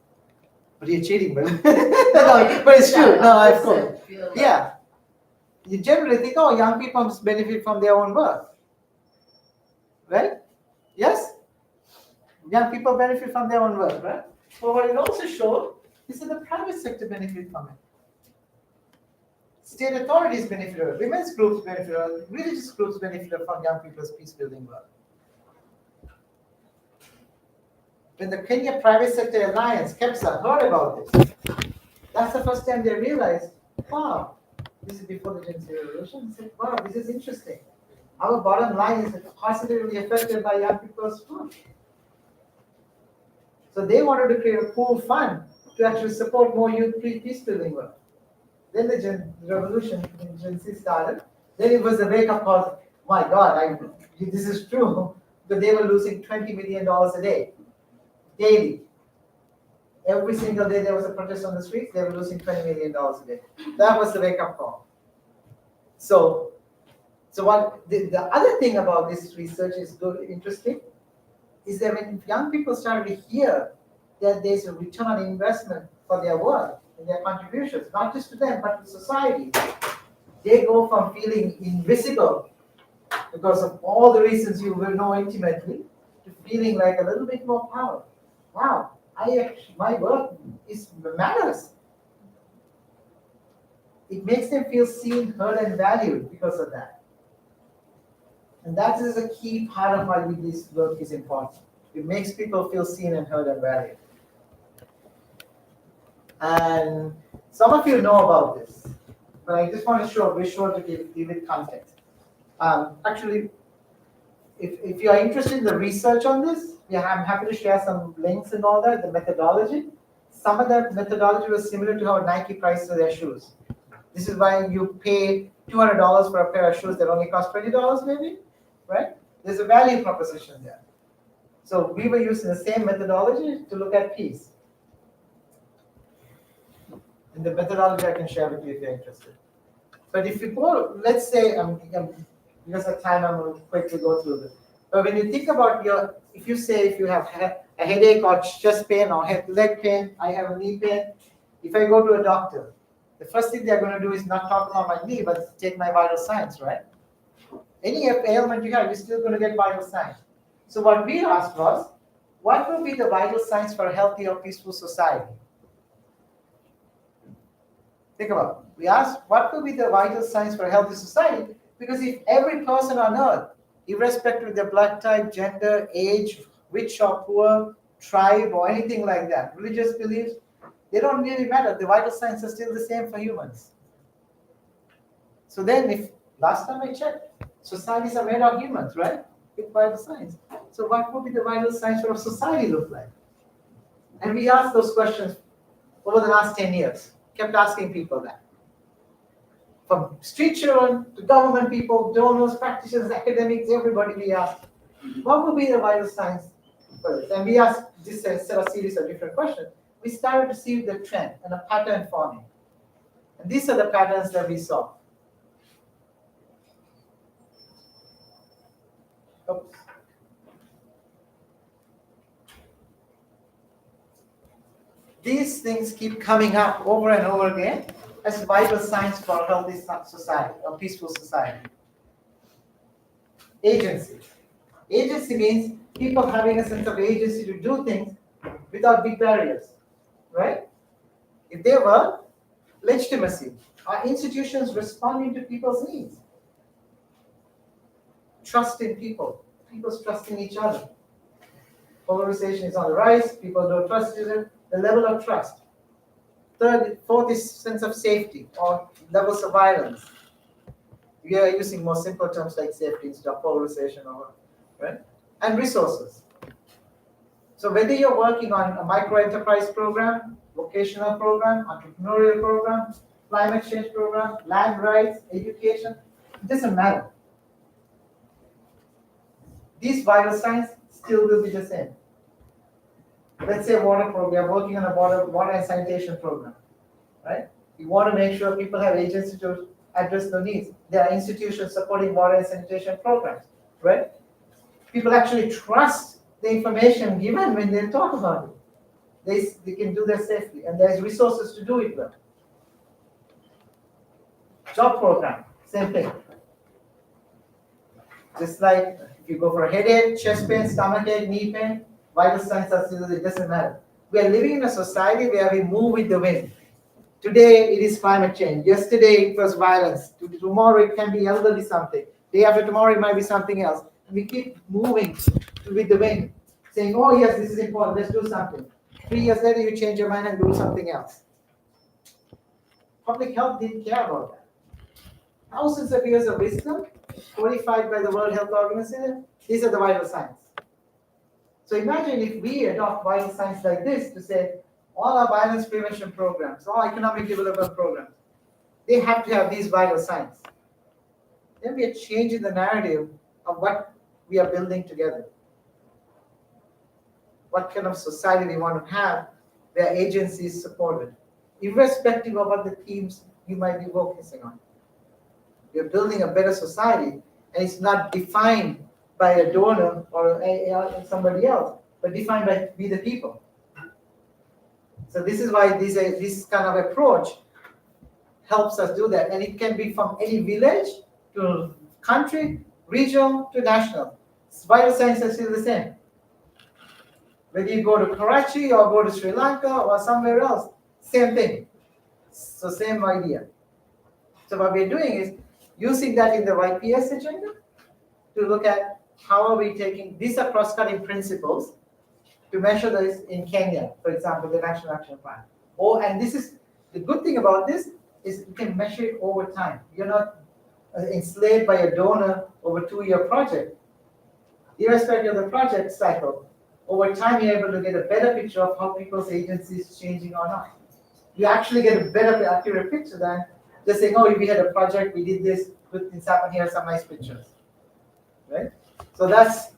But you're cheating, man. No, but it's true. No, of course. Yeah. You generally think, oh, young people must benefit from their own work. Right? Yes? Young people benefit from their own work, right? But what it also showed is that the private sector benefit from it. State authorities benefit from it. Women's groups benefit from it. Religious groups benefit from young people's peace building work. When the Kenya Private Sector Alliance, KEPSA, heard about this, that's the first time they realized, wow, This is before the Gen Z revolution. I said, wow, this is interesting. Our bottom line is positively affected by young people's food. So they wanted to create a pool fund to actually support more youth peace building work. Then the revolution in Gen Z started. Then it was a wake-up call. My God, this is true. But they were losing $20 million a day, daily. Every single day there was a protest on the streets, they were losing $20 million a day. That was the wake-up call. So what the other thing about this research is good, interesting, is that when young people started to hear that there's a return on investment for their work and their contributions, not just to them, but to society, they go from feeling invisible because of all the reasons you will know intimately, to feeling like a little bit more power. Wow, my work matters. It makes them feel seen, heard, and valued because of that. And that is a key part of why this work is important. It makes people feel seen and heard and valued. And some of you know about this, but I just want to show a visual to give it context. Actually, if you are interested in the research on this, I'm happy to share some links and all that, the methodology. Some of that methodology was similar to how Nike priced their shoes. This is why you pay $200 for a pair of shoes that only cost $20 maybe, right? There's a value proposition there. So we were using the same methodology to look at peace. And the methodology I can share with you if you're interested. But if you go, let's say, because of time, I'm going to quickly go through this. But when you think about if you have a headache or chest pain or leg pain, I have a knee pain, if I go to a doctor, the first thing they're going to do is not talk about my knee, but take my vital signs, right? Any ailment you have, you're still going to get vital signs. So what we asked was, what will be the vital signs for a healthy or peaceful society? Think about it. We asked, what will be the vital signs for a healthy society? Because if every person on earth, irrespective of their blood type, gender, age, rich or poor, tribe, or anything like that, religious beliefs, they don't really matter. The vital signs are still the same for humans. So then last time I checked, societies are made of humans, right? With vital signs. So what would be the vital signs for a society look like? And we asked those questions over the last 10 years. Kept asking people that. From street children to government people, donors, practitioners, academics, everybody we asked, what would be the vital signs for this? And we asked this set of series of different questions. We started to see the trend and a pattern forming. And these are the patterns that we saw. Oops. These things keep coming up over and over again as vital signs for a healthy society, a peaceful society. Agency. Agency means people having a sense of agency to do things without big barriers, right? If there were legitimacy, are institutions responding to people's needs? Trust in people, people's trust in each other. Polarization is on the rise, people don't trust each other, the level of trust. Fourth is sense of safety or levels of violence. We are using more simple terms like safety instead of polarization, right? And resources. So whether you're working on a micro-enterprise program, vocational program, entrepreneurial program, climate change program, land rights, education, it doesn't matter. These vital signs still will be the same. Let's say water program, we are working on a water and sanitation program, right? You want to make sure people have agency to address their needs. There are institutions supporting water and sanitation programs, right? People actually trust the information given when they talk about it. They can do that safely, and there's resources to do it well. Job program, same thing. Just like if you go for a headache, chest pain, stomach ache, knee pain, vital signs are still, it doesn't matter. We are living in a society where we move with the wind. Today it is climate change. Yesterday it was violence. Tomorrow it can be elderly something. Day after tomorrow it might be something else. And we keep moving with the wind, saying, oh yes, this is important, let's do something. 3 years later you change your mind and do something else. Public health didn't care about that. thousands of years of wisdom, codified by the World Health Organization. These are the vital signs. So imagine if we adopt vital signs like this to say, all our violence prevention programs, all economic development programs, they have to have these vital signs. Then we are changing the narrative of what we are building together. What kind of society we want to have where agency is supported, irrespective of what the themes you might be focusing on. You're building a better society, and it's not defined by a donor or somebody else, but defined by we the people. So this is why this kind of approach helps us do that, and it can be from any village to country, regional to national. Vital signs are still the same. Whether you go to Karachi or go to Sri Lanka or somewhere else, same thing. So same idea. So what we're doing is using that in the YPS agenda to look at how are we taking, these are cross-cutting principles to measure this in Kenya, for example, the National Action Plan. And this is, the good thing about this is you can measure it over time. You're not enslaved by a donor over a 2-year project. Irrespective of the project cycle, over time you're able to get a better picture of how people's agency is changing or not. You actually get a better, accurate picture than just saying, oh, we had a project, we did this, good things happen, here are some nice pictures, right? So that's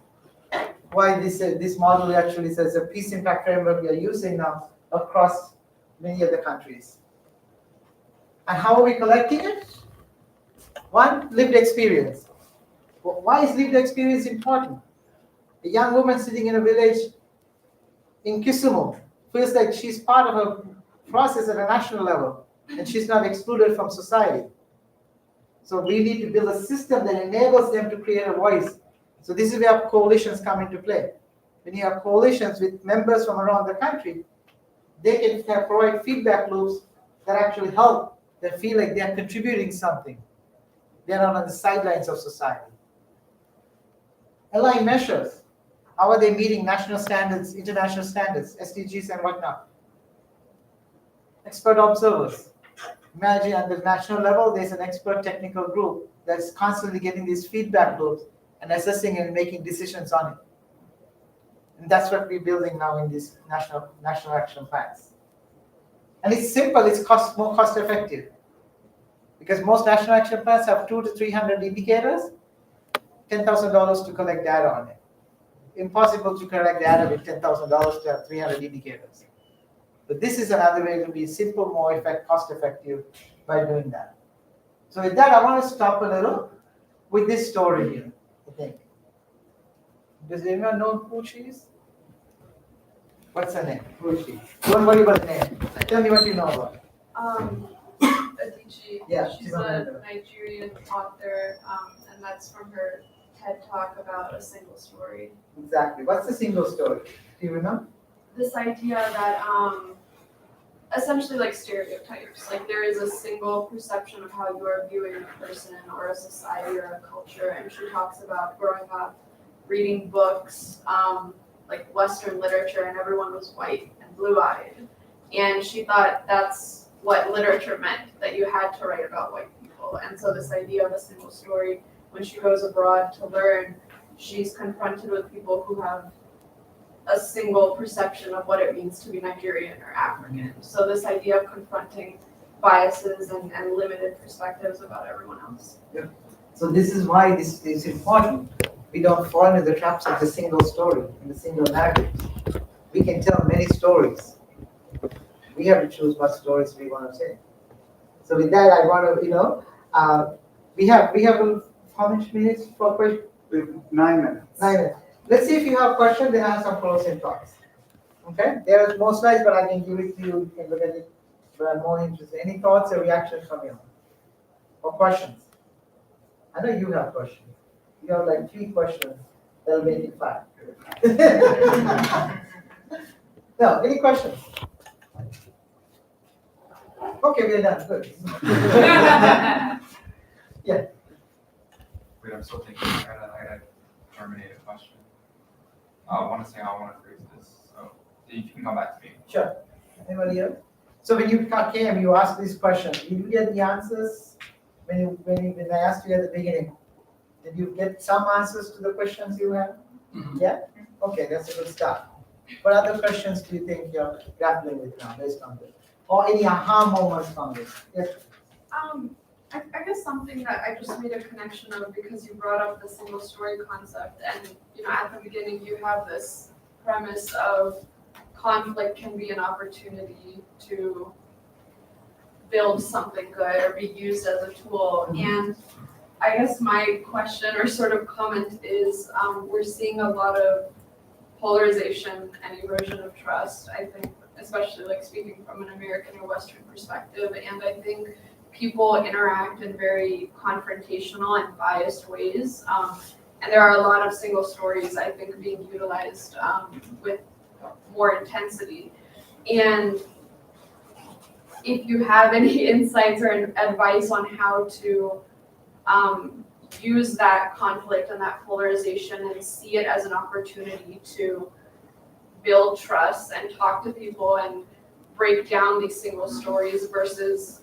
why this model actually says a peace impact framework we are using now across many of the countries. And how are we collecting it? One, lived experience. Well, why is lived experience important? A young woman sitting in a village in Kisumu feels like she's part of a process at a national level, and she's not excluded from society. So we need to build a system that enables them to create a voice. So this is where coalitions come into play. When you have coalitions with members from around the country, they can provide feedback loops that actually help them feel like they're contributing something. They're not on the sidelines of society. Align measures. How are they meeting national standards, international standards, SDGs and whatnot? Expert observers. Imagine at the national level, there's an expert technical group that's constantly getting these feedback loops and assessing and making decisions on it. And that's what we're building now in these national action plans. And it's simple, it's more cost effective. Because most national action plans have 200 to 300 indicators, $10,000 to collect data on it. Impossible to collect data with $10,000 to have 300 indicators. But this is another way to be simple, more cost effective by doing that. So with that, I want to stop a little with this story here, I think. Does anyone know who she is? What's her name? Who is she? Don't worry about the name. Tell me what you know about her. Adichie. Yeah, She's a Nigerian author, and that's from her TED Talk about a single story. Exactly. What's the single story? Do you remember? This idea that essentially like stereotypes, like there is a single perception of how you are viewing a person or a society or a culture, and she talks about growing up reading books like Western literature, and everyone was white and blue-eyed, and she thought that's what literature meant, that you had to write about white people. And so this idea of a single story, when she goes abroad to learn, she's confronted with people who have a single perception of what it means to be Nigerian or African. So this idea of confronting biases and limited perspectives about everyone else. Yeah. So this is why this is important. We don't fall into the traps of the single story and the single narrative. We can tell many stories. We have to choose what stories we want to say. So with that, I want to, we have how many minutes for questions? 9 minutes. 9 minutes. Let's see if you have questions, then I have some closing thoughts. Okay? There are more slides, but I can give it to you. You can look at it. But I'm more interested. Any thoughts or reactions from you? Or questions? I know you have questions. You have like 3 questions. That'll make it 5. No, any questions? Okay, we're done. Good. Yeah. Wait, I'm still thinking. I gotta terminate a question. I want to say how I want to phrase this. So you can come back to me. Sure. Anybody else? So when you came, you asked these questions. Did you get the answers? when I asked you at the beginning, did you get some answers to the questions you have? Yeah? Okay, that's a good start. What other questions do you think you're grappling with now based on this? Or any aha moments from this? Yes. I guess something that I just made a connection of because you brought up the single story concept, and at the beginning you have this premise of conflict can be an opportunity to build something good or be used as a tool. And I guess my question or sort of comment is we're seeing a lot of polarization and erosion of trust, I think, especially like speaking from an American or Western perspective. And I think people interact in very confrontational and biased ways. And there are a lot of single stories, I think, being utilized with more intensity. And if you have any insights or advice on how to use that conflict and that polarization and see it as an opportunity to build trust and talk to people and break down these single stories versus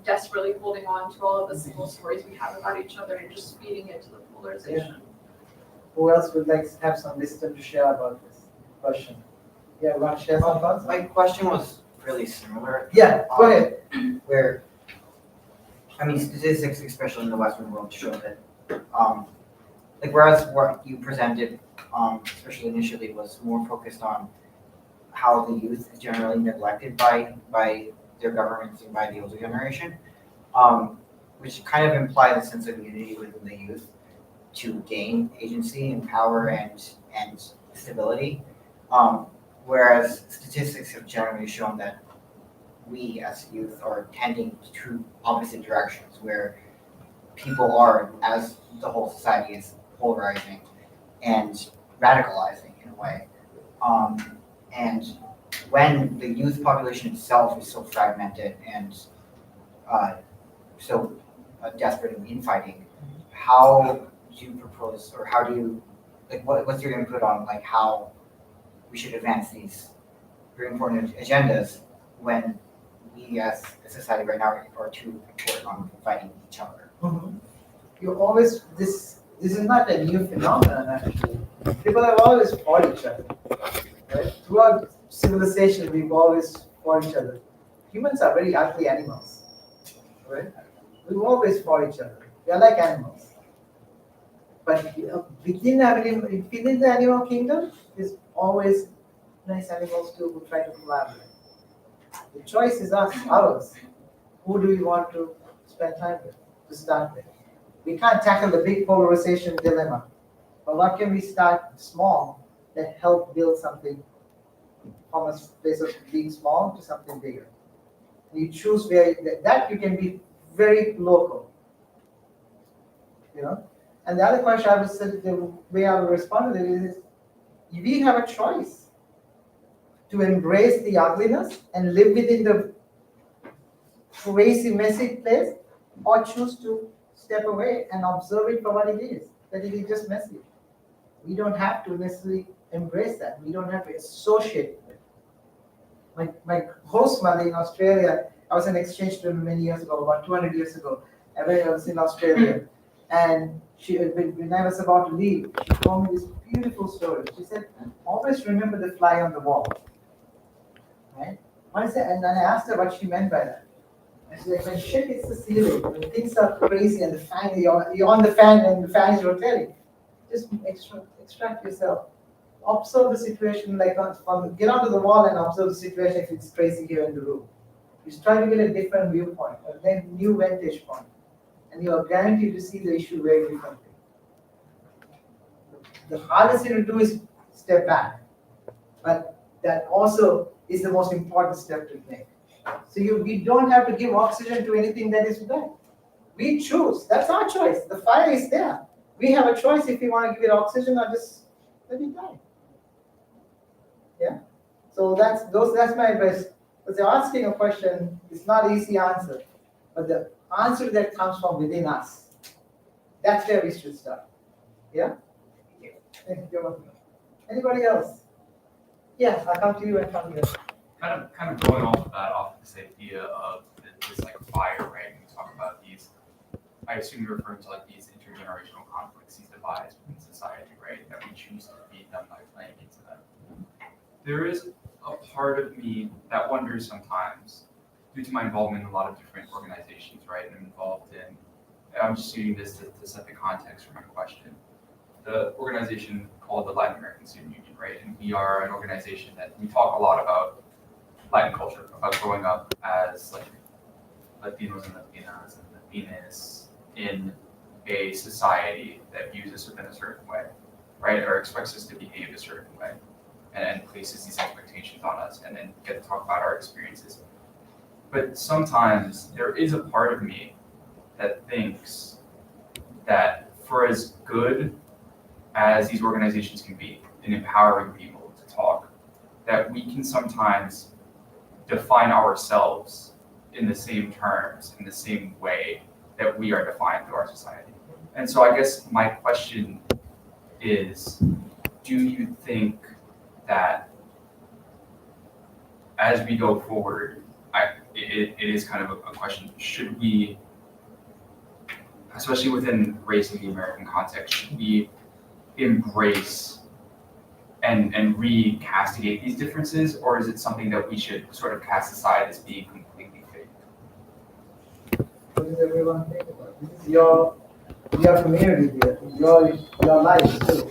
desperately holding on to all of the single stories we have about each other and just feeding it to the polarization. Yeah. Who else would like to have some wisdom to share about this question? Yeah, want to share some thoughts? My question was really similar. Yeah, go ahead. Where, I mean, statistics, especially in the Western world, show that, like, whereas what you presented, especially initially, was more focused on how the youth is generally neglected by their governments and by the older generation, which kind of implies a sense of unity within the youth to gain agency and power and stability. Whereas statistics have generally shown that we as youth are tending to opposite directions, where people are, as the whole society is, polarizing and radicalizing in a way. And when the youth population itself is so fragmented and so desperate in infighting, how do you propose, or how do you, like, what's your input on like how we should advance these very important agendas when we as a society right now are too important on fighting each other? You always, this is not a new phenomenon actually. People have always fought each other. Right? Throughout civilization, we've always fought each other. Humans are very ugly animals. Right? We've always fought each other. We are like animals. But within the animal kingdom, there's always nice animals too who try to collaborate. The choice is ours. Who do we want to spend time with to start with? We can't tackle the big polarization dilemma. But what can we start small that help build something from a place of being small to something bigger? You choose where that you can be very local. And the other question I would say, the way I would respond to it is, we have a choice to embrace the ugliness and live within the crazy, messy place, or choose to step away and observe it for what it is, that it is just messy. We don't have to necessarily embrace that. We don't have to associate with it. My host mother in Australia, I was an exchange student many years ago, about 200 years ago, and when I was in Australia. And when I was about to leave, she told me this beautiful story. She said, always remember the fly on the wall. Right? What is that? And I asked her what she meant by that. And she said, when shit hits the ceiling, when things are crazy and the fan, you're on the fan and the fan is rotating, just extract yourself. Observe the situation, like get onto the wall and observe the situation if it's crazy here in the room. Just try to get a different viewpoint, a new vantage point. And you are guaranteed to see the issue very differently. The hardest thing to do is step back, but that also is the most important step to make. So we don't have to give oxygen to anything that is bad. We choose. That's our choice. The fire is there. We have a choice if we want to give it oxygen or just let it die. Yeah. So that's my advice. Because they're asking a question, it's not an easy answer, but the answer that comes from within us, that's where we should start. Yeah? Thank you. Anybody else? Yeah, I'll come to you and come here. Kind of going off of this idea of this like fire, right? We talk about these I assume you're referring to like these intergenerational conflicts, these divides within society, right? That we choose to beat them by playing into them. There is a part of me that wonders sometimes, due to my involvement in a lot of different organizations, right? And I'm involved in, I'm just using this to set the context for my question. The organization called the Latin American Student Union, right? And we are an organization that we talk a lot about Latin culture, about growing up as like Latinos and Latinas and Latinas in a society that views us within a certain way, right? Or expects us to behave a certain way, and places these expectations on us, and then get to talk about our experiences. But sometimes there is a part of me that thinks that for as good as these organizations can be in empowering people to talk, that we can sometimes define ourselves in the same terms, in the same way that we are defined through our society. And so I guess my question is, do you think that as we go forward, it is kind of a question, should we, especially within race in the American context, should we embrace and re-castigate these differences, or is it something that we should sort of cast aside as being completely fake? What does everyone think about it? This is your community here, your life too.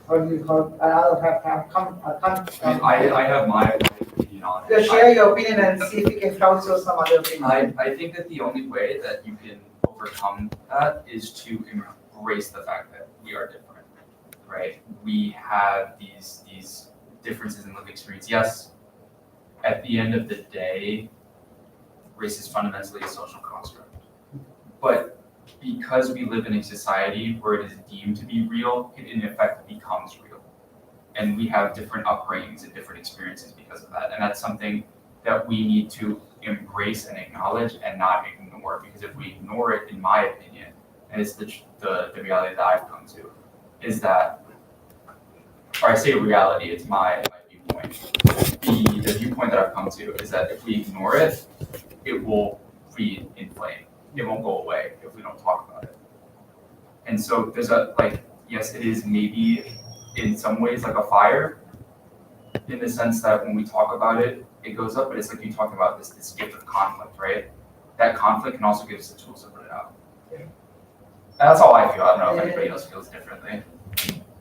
How do you, I'll have come. I have my opinion on it. Just share your opinion and see if you can counsel some other opinion. I think that the only way that you can overcome that is to embrace the fact that we are different, right? We have these differences in lived experience. Yes, at the end of the day, race is fundamentally a social construct. But because we live in a society where it is deemed to be real, it in effect becomes real. And we have different upbringings and different experiences because of that. And that's something that we need to embrace and acknowledge and not ignore. Because if we ignore it, in my opinion, and it's the reality that I've come to, is that, or I say reality, it's my viewpoint. The viewpoint that I've come to is that if we ignore it, it will re-inflame. It won't go away if we don't talk about it. And so there's yes, it is maybe in some ways like a fire, in the sense that when we talk about it, it goes up, but it's like you talk about this gift of conflict, right? That conflict can also give us the tools to put it out. And that's all I feel. I don't know if anybody else feels differently.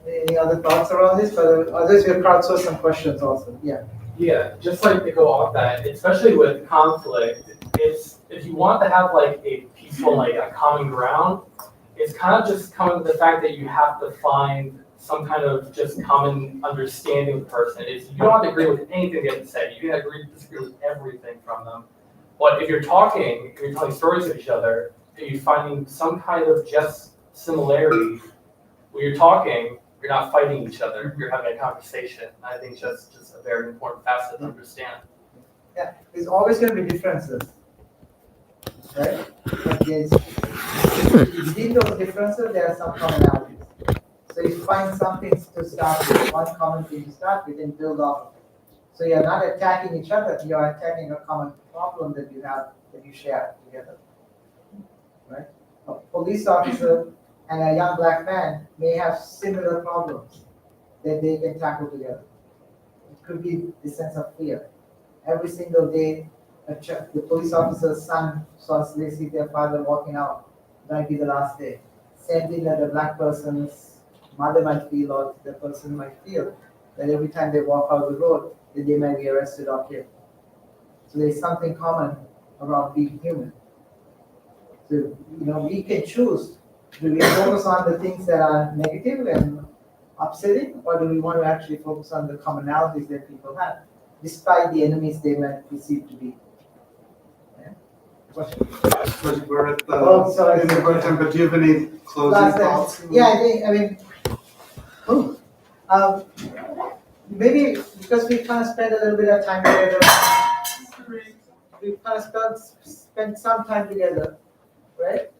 Any other thoughts around this? But others will crowdsource some questions also. Yeah. Yeah, just like to go off that, especially with conflict, it's if you want to have like a peaceful, like a common ground, it's kind of just coming to the fact that you have to find some kind of just common understanding of the person. Is you don't have to agree with anything they have to say. You can disagree with everything from them. But if you're telling stories of each other, and you're finding some kind of just similarity, when you're talking, you're not fighting each other, you're having a conversation. I think that's just a very important facet to understand. Yeah, there's always going to be differences, right? But within those differences, there are some commonalities. So you find something to start with, one common thing to start with, and build off. So you're not attacking each other, you are attacking a common problem that you have, that you share together, right? A police officer and a young black man may have similar problems that they can tackle together. It could be the sense of fear. Every single day, the police officer's son they see their father walking out. Might be the last day. Same thing that the black person's mother might feel, or the person might feel, that every time they walk out the road, that they might be arrested or killed. So there's something common around being human. So, we can choose. Do we focus on the things that are negative and upsetting, or do we want to actually focus on the commonalities that people have, despite the enemies they might perceive to be? Yeah. Question? We're at the end of the question, but do you have any closing thoughts? Yeah, maybe because we kind of spent a little bit of time together, we kind of spent some time together, right?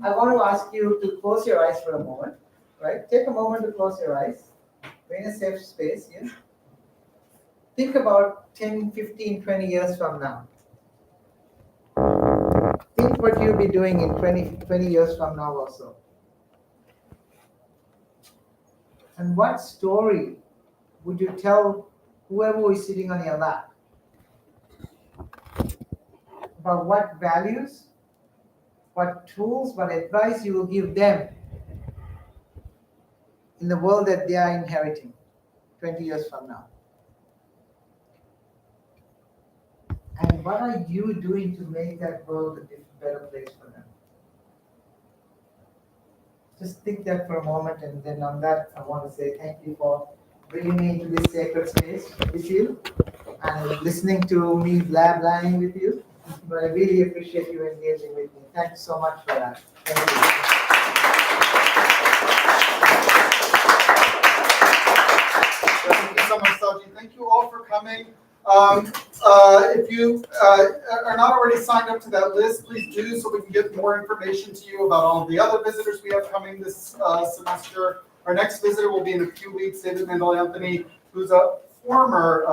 I want to ask you to close your eyes for a moment, right? Take a moment to close your eyes. We're in a safe space, yes? Think about 10, 15, 20 years from now. think what you'll be doing in 20 years from now also. And what story would you tell whoever is sitting on your lap about what values, what tools, what advice you will give them in the world that they are inheriting 20 years from now? And what are you doing to make that world a better place for them? Just think that for a moment, and then on that, I want to say thank you for bringing me into this sacred space with you and listening to me blabbering with you. But I really appreciate you engaging with me. Thank you so much for that. Thank you. Thank you so much, Saji. Thank you all for coming. If you are not already signed up to that list, please do so we can get more information to you about all of the other visitors we have coming this semester. Our next visitor will be in a few weeks, David Mendel Anthony, who's a former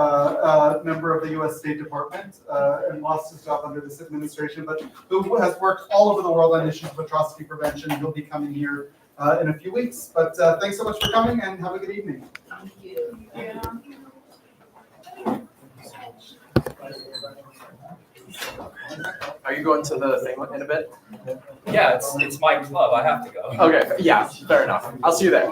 member of the U.S. State Department and lost his job under this administration, but who has worked all over the world on issues of atrocity prevention. He'll be coming here in a few weeks. But thanks so much for coming and have a good evening. Thank you. Yeah. Are you going to the thing in a bit? Yeah, it's my club. I have to go. Okay, yeah, fair enough. I'll see you there.